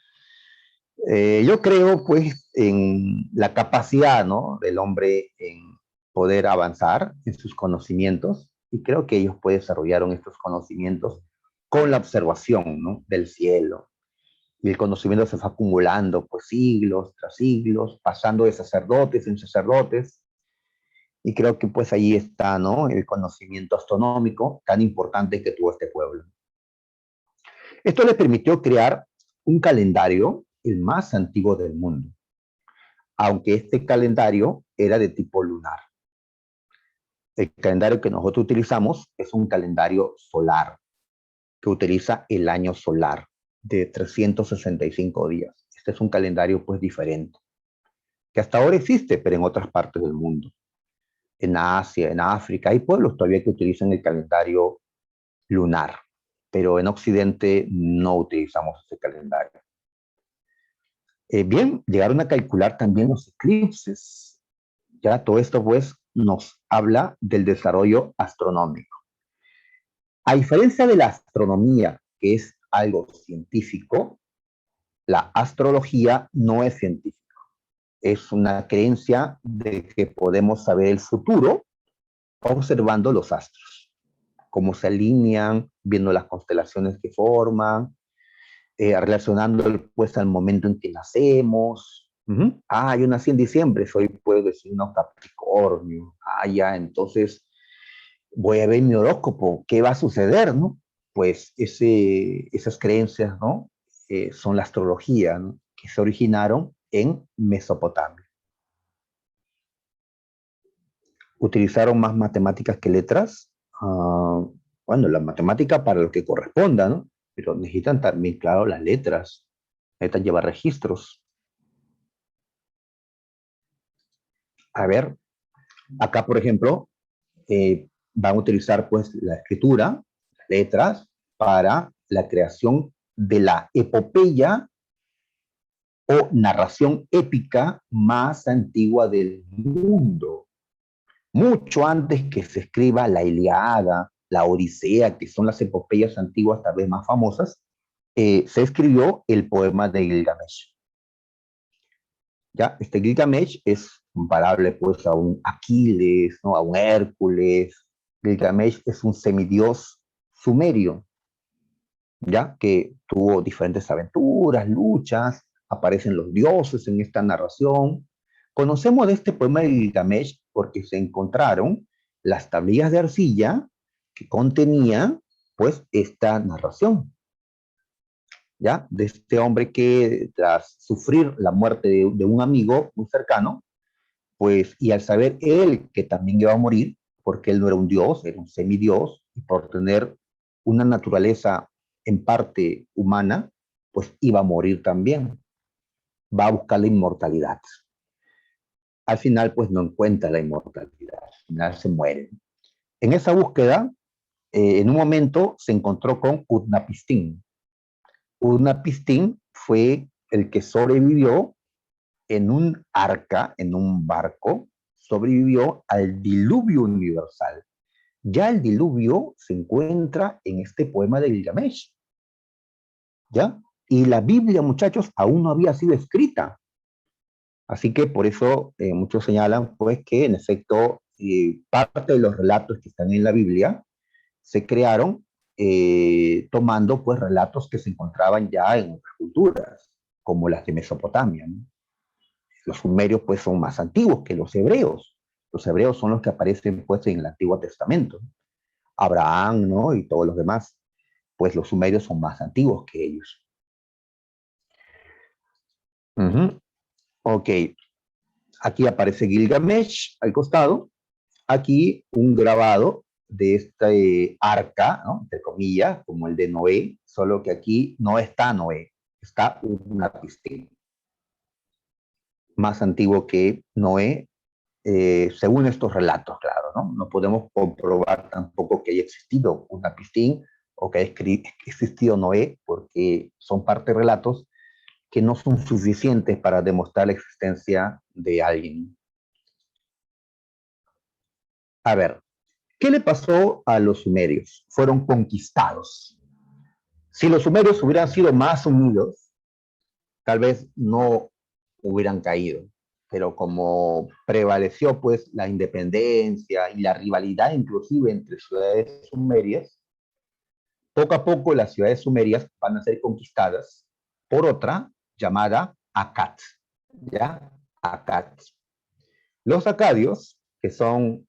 S1: Yo creo, pues, en la capacidad, ¿no?, del hombre en poder avanzar en sus conocimientos, y creo que ellos pues desarrollaron estos conocimientos con la observación, ¿no?, del cielo Y el conocimiento se fue acumulando, pues siglos tras siglos, pasando de sacerdotes en sacerdotes. Y creo que pues ahí está, ¿no? El conocimiento astronómico tan importante que tuvo este pueblo. Esto le permitió crear un calendario, el más antiguo del mundo, aunque este calendario era de tipo lunar. El calendario que nosotros utilizamos es un calendario solar, que utiliza el año solar de 365 días. Este es un calendario pues diferente, que hasta ahora existe, pero en otras partes del mundo. En Asia, en África, hay pueblos todavía que utilizan el calendario lunar, pero en Occidente no utilizamos ese calendario. Bien, llegaron a calcular también los eclipses. Ya todo esto pues nos habla del desarrollo astronómico. A diferencia de la astronomía, que es algo científico, la astrología no es científica. Es una creencia de que podemos saber el futuro observando los astros, cómo se alinean, viendo las constelaciones que forman, relacionando pues al momento en que nacemos. Yo nací en diciembre, soy pues de signo Capricornio. Ya, entonces voy a ver mi horóscopo, ¿qué va a suceder, no? Pues esas creencias, ¿no? Son la astrología, ¿no? Que se originaron en Mesopotamia. Utilizaron más matemáticas que letras. Bueno, la matemática para lo que corresponda, ¿no? Pero necesitan también, claro, las letras. Necesitan llevar registros. A ver, acá, por ejemplo, van a utilizar pues la escritura, las letras, para la creación de la epopeya o narración épica más antigua del mundo. Mucho antes que se escriba la Ilíada, la Odisea, que son las epopeyas antiguas tal vez más famosas, se escribió el poema de Gilgamesh. ¿Ya? Este Gilgamesh es comparable pues a un Aquiles, ¿no? A un Hércules. Gilgamesh es un semidios sumerio, ¿ya? Que tuvo diferentes aventuras, luchas, aparecen los dioses en esta narración. Conocemos de este poema de Gilgamesh porque se encontraron las tablillas de arcilla que contenían pues esta narración, ¿ya? De este hombre que tras sufrir la muerte de un amigo muy cercano, pues, y al saber él que también iba a morir, porque él no era un dios, era un semidios, y por tener una naturaleza en parte humana, pues iba a morir también. Va a buscar la inmortalidad. Al final, pues no encuentra la inmortalidad, al final se muere. En esa búsqueda, en un momento se encontró con Utnapishtim. Utnapishtim fue el que sobrevivió en un arca, en un barco, sobrevivió al diluvio universal. Ya el diluvio se encuentra en este poema de Gilgamesh, ¿ya? Y la Biblia, muchachos, aún no había sido escrita. Así que por eso muchos señalan, pues, que en efecto parte de los relatos que están en la Biblia se crearon tomando, pues, relatos que se encontraban ya en otras culturas, como las de Mesopotamia, ¿no? Los sumerios pues son más antiguos que los hebreos. Los hebreos son los que aparecen pues en el Antiguo Testamento. Abraham, ¿no? Y todos los demás. Pues los sumerios son más antiguos que ellos. Ok. Aquí aparece Gilgamesh al costado. Aquí un grabado de este arca, ¿no? Entre comillas, como el de Noé, solo que aquí no está Noé, está Utnapishtim. Más antiguo que Noé, según estos relatos, claro, ¿no? No podemos comprobar tampoco que haya existido Utnapishtim o que haya existido Noé, porque son parte de relatos que no son suficientes para demostrar la existencia de alguien. A ver, ¿qué le pasó a los sumerios? Fueron conquistados. Si los sumerios hubieran sido más unidos, tal vez no hubieran caído. Pero como prevaleció pues la independencia y la rivalidad inclusive entre ciudades sumerias, poco a poco las ciudades sumerias van a ser conquistadas por otra llamada Akkad, ¿ya? Akkad. Los acadios, que son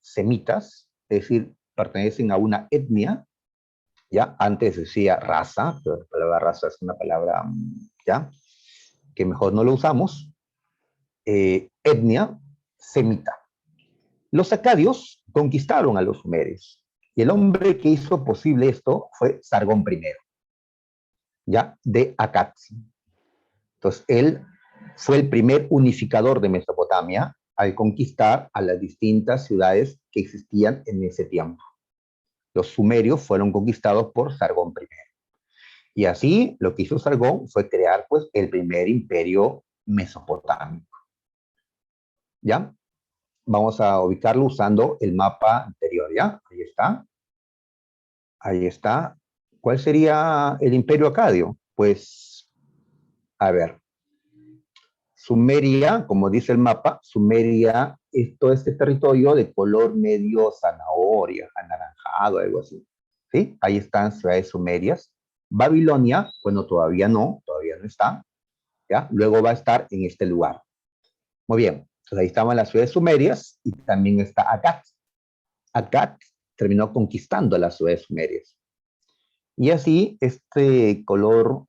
S1: semitas, es decir, pertenecen a una etnia, ¿ya? Antes decía raza, pero la palabra raza es una palabra, ¿ya? Que mejor no lo usamos. Etnia semita. Los acadios conquistaron a los sumerios, y el hombre que hizo posible esto fue Sargón I, ¿ya? De Akkad. Entonces, él fue el primer unificador de Mesopotamia al conquistar a las distintas ciudades que existían en ese tiempo. Los sumerios fueron conquistados por Sargón I. Y así lo que hizo Sargón fue crear pues el primer imperio mesopotámico. ¿Ya? Vamos a ubicarlo usando el mapa anterior, ¿ya? Ahí está. Ahí está. ¿Cuál sería el imperio acadio? Pues, a ver, Sumeria, como dice el mapa, Sumeria es todo este territorio de color medio zanahoria, anaranjado, algo así. ¿Sí? Ahí están ciudades sumerias. Babilonia, bueno, todavía no está, ¿ya? Luego va a estar en este lugar. Muy bien, entonces ahí estaban las ciudades sumerias y también está Akkad. Akkad terminó conquistando las ciudades sumerias. Y así, este color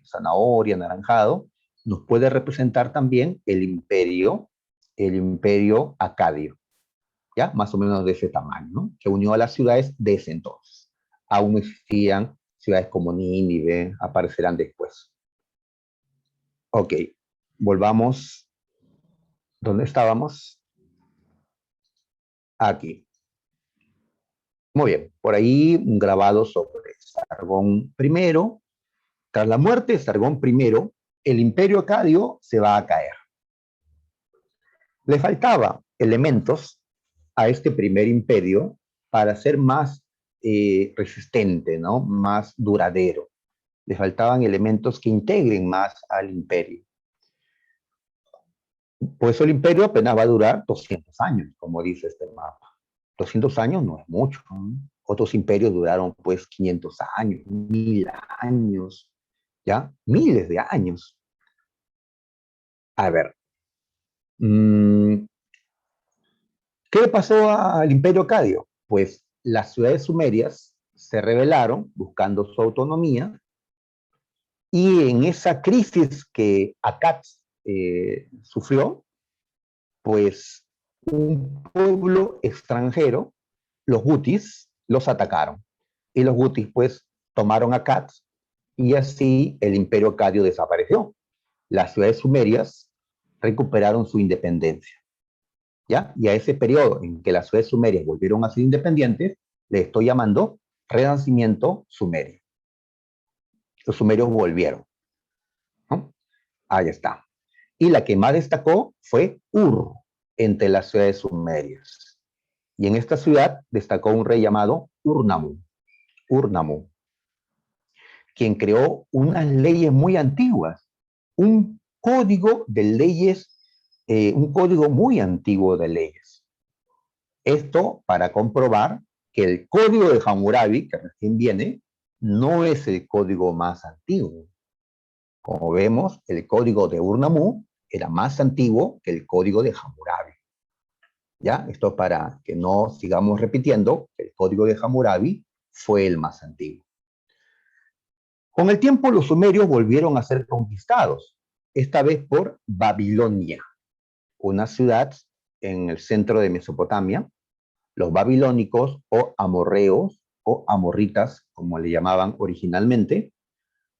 S1: zanahoria, anaranjado, nos puede representar también el imperio acadio, ¿ya? Más o menos de ese tamaño, ¿no? Que unió a las ciudades de ese entonces. Aún existían ciudades como Nínive, aparecerán después. Ok, volvamos. ¿Dónde estábamos? Aquí. Muy bien, por ahí un grabado sobre Sargón I. Tras la muerte de Sargón I, el imperio acadio se va a caer. Le faltaba elementos a este primer imperio para ser más resistente, ¿no? Más duradero. Le faltaban elementos que integren más al imperio. Por eso el imperio apenas va a durar 200 años, como dice este mapa. 200 años no es mucho, ¿no? Otros imperios duraron pues 500 años, 1000 años, ¿ya? Miles de años. A ver, ¿qué le pasó al imperio acadio? Pues las ciudades sumerias se rebelaron buscando su autonomía, y en esa crisis que Akkad sufrió, pues un pueblo extranjero, los gutis, los atacaron. Y los gutis pues tomaron Akkad, y así el imperio acadio desapareció. Las ciudades sumerias recuperaron su independencia, ¿ya? Y a ese periodo en que las ciudades sumerias volvieron a ser independientes, le estoy llamando Renacimiento Sumerio. Los sumerios volvieron, ¿no? Ahí está. Y la que más destacó fue Ur, entre las ciudades sumerias. Y en esta ciudad destacó un rey llamado Urnammu, quien creó unas leyes muy antiguas, un código de leyes, un código muy antiguo de leyes. Esto para comprobar que el código de Hammurabi, que recién viene, no es el código más antiguo. Como vemos, el código de Urnammu era más antiguo que el código de Hammurabi. ¿Ya? Esto para que no sigamos repitiendo que el código de Hammurabi fue el más antiguo. Con el tiempo, los sumerios volvieron a ser conquistados, esta vez por Babilonia, una ciudad en el centro de Mesopotamia. Los babilónicos o amorreos o amorritas, como le llamaban originalmente,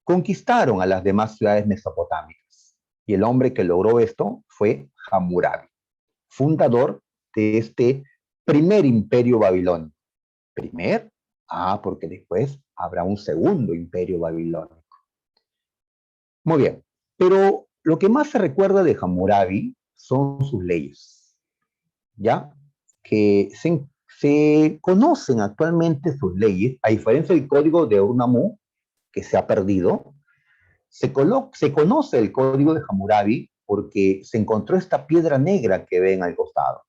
S1: conquistaron a las demás ciudades mesopotámicas. Y el hombre que logró esto fue Hammurabi, fundador de este primer imperio babilónico. ¿Primer? Porque después habrá un segundo imperio babilónico. Muy bien, pero lo que más se recuerda de Hammurabi son sus leyes, ¿ya? Que se conocen actualmente sus leyes, a diferencia del código de Urnammu, que se ha perdido. Se conoce el código de Hammurabi porque se encontró esta piedra negra que ven al costado.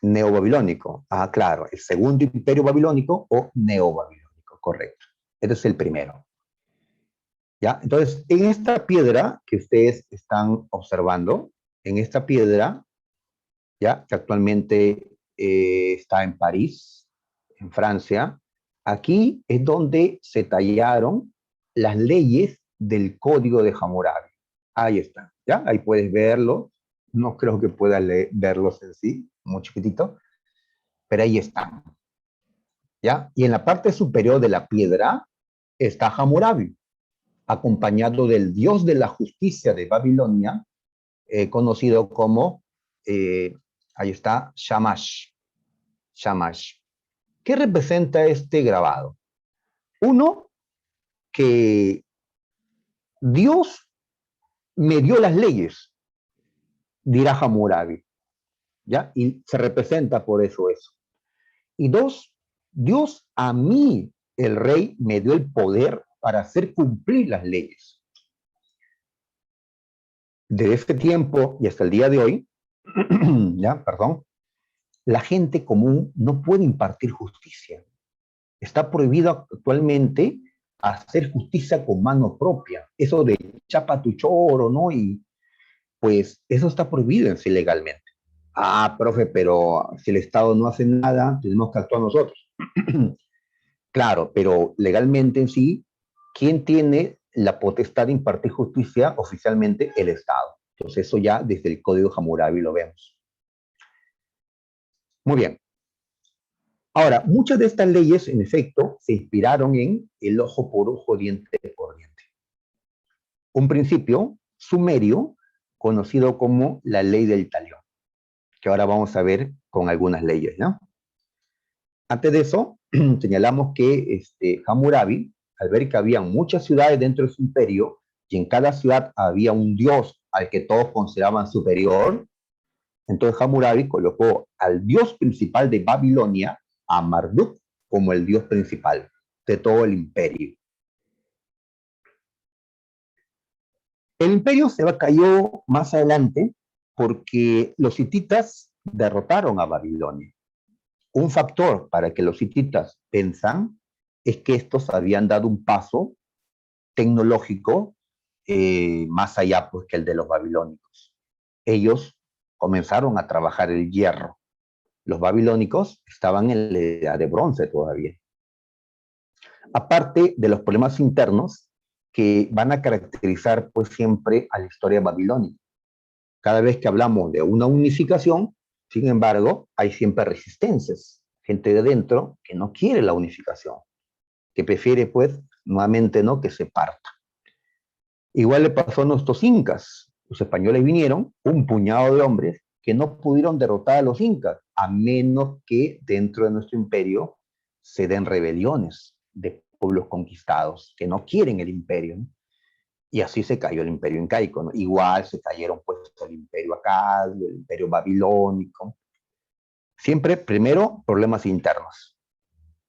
S1: Neobabilónico. Claro, el segundo imperio babilónico o neobabilónico, correcto. Este es el primero. ¿Ya? Entonces, en esta piedra que ustedes están observando, en esta piedra, ¿ya? Que actualmente está en París, en Francia, aquí es donde se tallaron las leyes del Código de Hammurabi. Ahí está, ¿ya? Ahí puedes verlo. No creo que puedas verlos en sí, muy chiquitito, pero ahí están, ¿ya? Y en la parte superior de la piedra está Hammurabi, acompañado del dios de la justicia de Babilonia, conocido como, eh, ahí está, Shamash. Shamash. ¿Qué representa este grabado? Uno, que Dios me dio las leyes, dirá Hammurabi, ¿ya? Y se representa por eso. Y dos, Dios a mí, el rey, me dio el poder para hacer cumplir las leyes. De este tiempo y hasta el día de hoy, ya, perdón, la gente común no puede impartir justicia. Está prohibido actualmente hacer justicia con mano propia. Eso de chapa tu choro, ¿no? Y pues eso está prohibido en sí legalmente. Ah, profe, pero si el Estado no hace nada, tenemos que actuar nosotros. Claro, pero legalmente en sí, ¿quién tiene la potestad de impartir justicia oficialmente? El Estado. Entonces eso ya desde el Código Hammurabi lo vemos. Muy bien. Ahora, muchas de estas leyes, en efecto, se inspiraron en el ojo por ojo, diente por diente. Un principio sumerio conocido como la ley del talión, que ahora vamos a ver con algunas leyes, ¿no? Antes de eso, señalamos que Hammurabi, al ver que había muchas ciudades dentro de su imperio y en cada ciudad había un dios al que todos consideraban superior, entonces Hammurabi colocó al dios principal de Babilonia, a Marduk, como el dios principal de todo el imperio. El imperio se cayó más adelante porque los hititas derrotaron a Babilonia. Un factor para que los hititas pensan es que estos habían dado un paso tecnológico más allá pues, que el de los babilónicos. Ellos comenzaron a trabajar el hierro. Los babilónicos estaban en la edad de bronce todavía. Aparte de los problemas internos que van a caracterizar pues siempre a la historia babilónica. Cada vez que hablamos de una unificación, sin embargo, hay siempre resistencias. Gente de dentro que no quiere la unificación, que prefiere pues nuevamente no que se parta. Igual le pasó a nuestros incas. Los españoles vinieron, un puñado de hombres que no pudieron derrotar a los incas, a menos que dentro de nuestro imperio se den rebeliones de pueblos conquistados que no quieren el imperio, ¿no? Y así se cayó el imperio incaico, ¿no? Igual se cayeron pues el imperio acadio, el imperio babilónico. Siempre primero problemas internos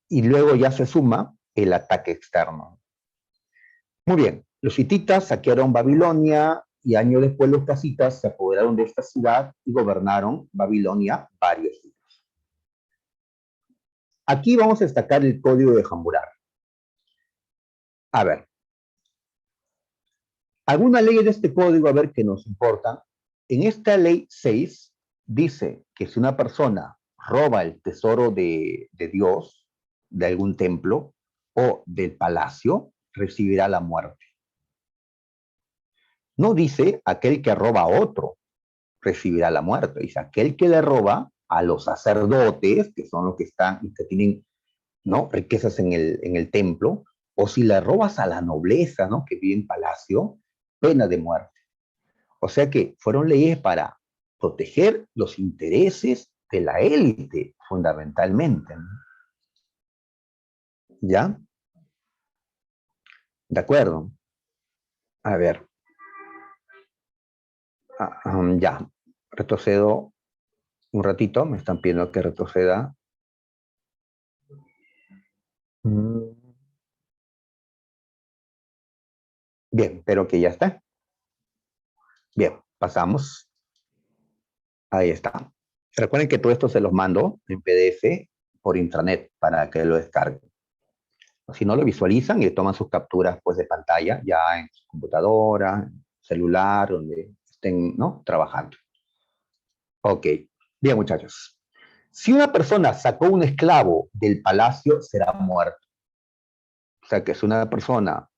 S1: y luego ya se suma el ataque externo. Muy bien, los hititas saquearon Babilonia y años después los casitas se apoderaron de esta ciudad y gobernaron Babilonia varios siglos. Aquí vamos a destacar el código de Hammurabi. A ver, algunas leyes de este código, a ver, que nos importan. En esta ley 6 dice que si una persona roba el tesoro de Dios, de algún templo o del palacio, recibirá la muerte. No dice aquel que roba a otro recibirá la muerte. Dice aquel que le roba a los sacerdotes, que son los que están y que tienen, ¿no?, riquezas en el templo, o si le robas a la nobleza, ¿no?, que vive en palacio, pena de muerte. O sea que fueron leyes para proteger los intereses de la élite, fundamentalmente, ¿no? ¿Ya? De acuerdo. A ver. Ya. Retrocedo un ratito. Me están pidiendo que retroceda. Bien, pero que ya está. Bien, pasamos. Ahí está. Recuerden que todo esto se los mando en PDF por intranet para que lo descarguen. Si no lo visualizan y toman sus capturas pues, de pantalla ya en su computadora, celular, donde estén, ¿no?, trabajando. Ok, bien muchachos. Si una persona sacó un esclavo del palacio, será muerto. O sea que es una persona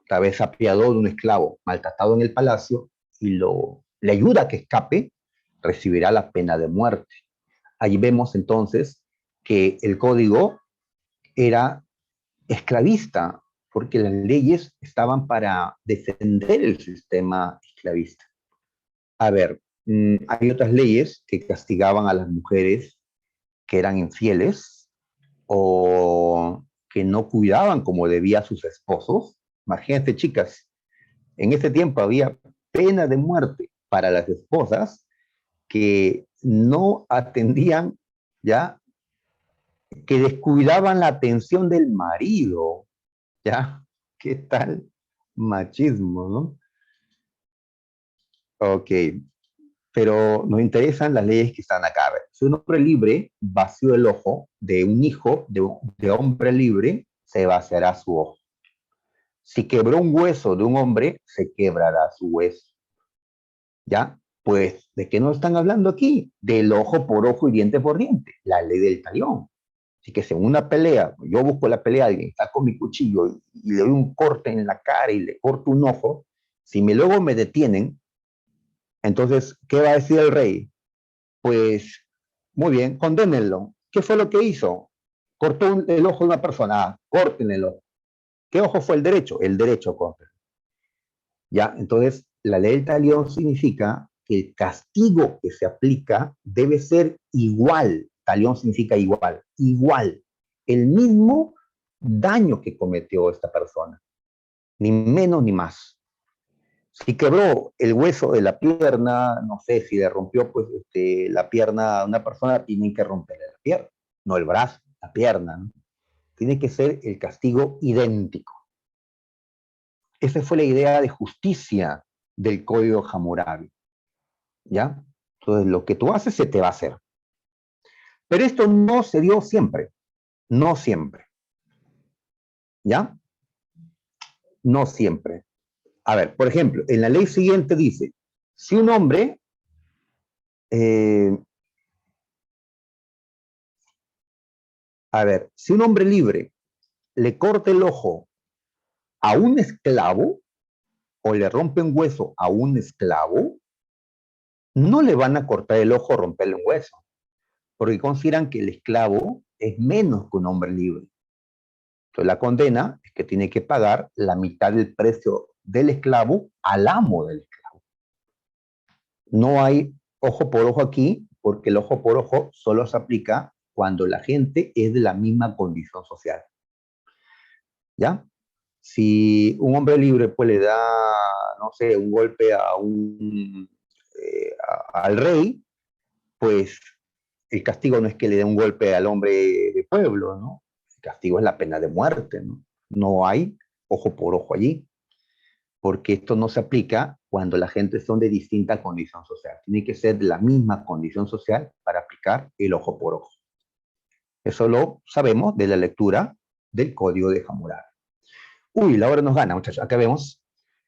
S1: tal vez apiadó de un esclavo maltratado en el palacio y le ayuda a que escape, recibirá la pena de muerte. Allí vemos entonces que el código era esclavista, porque las leyes estaban para defender el sistema esclavista. A ver, hay otras leyes que castigaban a las mujeres que eran infieles o que no cuidaban como debía a sus esposos. Imagínense, chicas, en ese tiempo había pena de muerte para las esposas que no atendían, ya, que descuidaban la atención del marido, ya. ¿Qué tal machismo, no? Ok, pero nos interesan las leyes que están acá. A ver, si un hombre libre vació el ojo de un hijo de hombre libre, se vaciará su ojo. Si quebró un hueso de un hombre, se quebrará su hueso. ¿Ya? Pues, ¿de qué nos están hablando aquí? Del ojo por ojo y diente por diente, la ley del talión. Así que si en una pelea, yo busco la pelea, alguien está con mi cuchillo y le doy un corte en la cara y le corto un ojo, si luego me detienen, entonces, ¿qué va a decir el rey? Pues, muy bien, condénenlo. ¿Qué fue lo que hizo? Cortó el ojo de una persona, corten el ojo. ¿Qué ojo fue el derecho? El derecho, corten. ¿Ya? Entonces, la ley del talión significa que el castigo que se aplica debe ser igual. Talión significa igual, igual. El mismo daño que cometió esta persona, ni menos ni más. Si quebró el hueso de la pierna, no sé, si le rompió pues, la pierna a una persona, tienen que romperle la pierna, no el brazo, la pierna, ¿no? Tiene que ser el castigo idéntico. Esa fue la idea de justicia del Código Hammurabi, ¿ya? Entonces, lo que tú haces se te va a hacer. Pero esto no se dio siempre, no siempre, ¿ya? No siempre. A ver, por ejemplo, en la ley siguiente dice, si un hombre, si un hombre libre le corta el ojo a un esclavo o le rompe un hueso a un esclavo, no le van a cortar el ojo o romperle un hueso, porque consideran que el esclavo es menos que un hombre libre. Entonces la condena es que tiene que pagar la mitad del precio del esclavo al amo del esclavo. No hay ojo por ojo aquí, porque el ojo por ojo solo se aplica cuando la gente es de la misma condición social. ¿Ya? Si un hombre libre pues le da, no sé, un golpe al rey, pues el castigo no es que le dé un golpe al hombre de pueblo, ¿no? El castigo es la pena de muerte, ¿no? No hay ojo por ojo allí, porque esto no se aplica cuando la gente son de distinta condición social. Tiene que ser de la misma condición social para aplicar el ojo por ojo. Eso lo sabemos de la lectura del Código de Hammurabi. Uy, la hora nos gana, muchachos. Acá vemos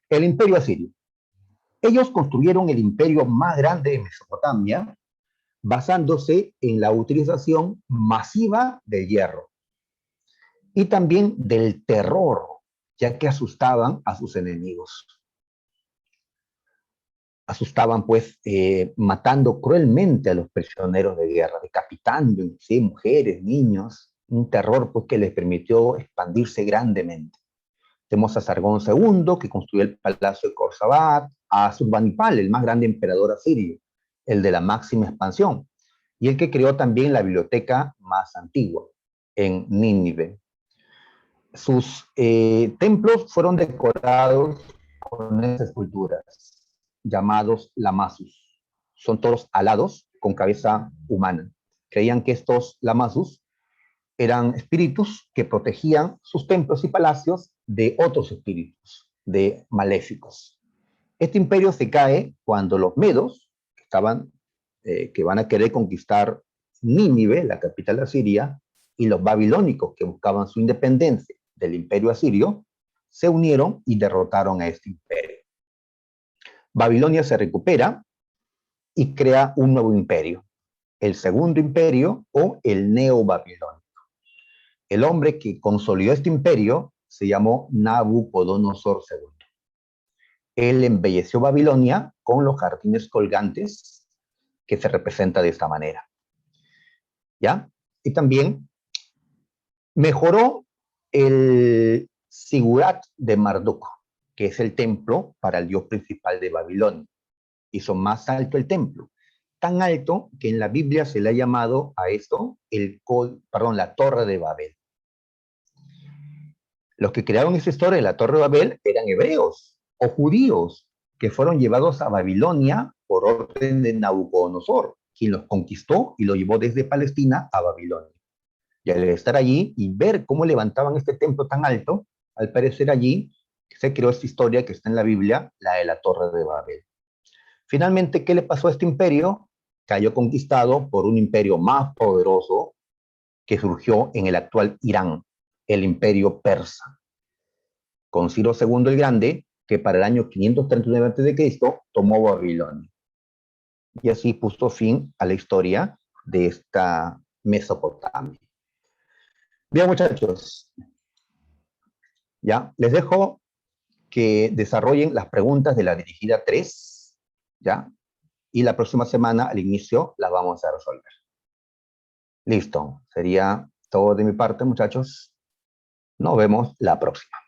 S1: el Imperio Asirio. Ellos construyeron el imperio más grande de Mesopotamia basándose en la utilización masiva del hierro y también del terror, ya que asustaban a sus enemigos. Asustaban, pues, matando cruelmente a los prisioneros de guerra, decapitando, ¿sí?, mujeres, niños, un terror pues, que les permitió expandirse grandemente. Tenemos a Sargón II, que construyó el palacio de Corsabat, a Surbanipal, el más grande emperador asirio, el de la máxima expansión, y el que creó también la biblioteca más antigua, en Nínive. Sus templos fueron decorados con esas esculturas, llamados lamasus. Son toros alados con cabeza humana. Creían que estos lamasus eran espíritus que protegían sus templos y palacios de otros espíritus, de maléficos. Este imperio se cae cuando los medos, que van a querer conquistar Nínive, la capital de Asiria, y los babilónicos, que buscaban su independencia del imperio asirio, se unieron y derrotaron a este imperio. Babilonia se recupera y crea un nuevo imperio, el segundo imperio o el neobabilónico. El hombre que consolidó este imperio se llamó Nabucodonosor II. Él embelleció Babilonia con los jardines colgantes que se representa de esta manera. ¿Ya? Y también mejoró el Sigurat de Marduk, que es el templo para el dios principal de Babilonia. Hizo más alto el templo, tan alto que en la Biblia se le ha llamado a esto la Torre de Babel. Los que crearon esta historia de la Torre de Babel eran hebreos o judíos que fueron llevados a Babilonia por orden de Nabucodonosor, quien los conquistó y lo llevó desde Palestina a Babilonia. Y al estar allí y ver cómo levantaban este templo tan alto, al parecer allí se creó esta historia que está en la Biblia, la de la Torre de Babel. Finalmente, ¿qué le pasó a este imperio? Cayó conquistado por un imperio más poderoso que surgió en el actual Irán, el imperio persa, con Ciro II el Grande, que para el año 539 a.C. tomó Babilonia. Y así puso fin a la historia de esta Mesopotamia. Bien, muchachos, ya les dejo que desarrollen las preguntas de la dirigida 3, ¿ya? Y la próxima semana, al inicio, las vamos a resolver. Listo, sería todo de mi parte, muchachos. Nos vemos la próxima.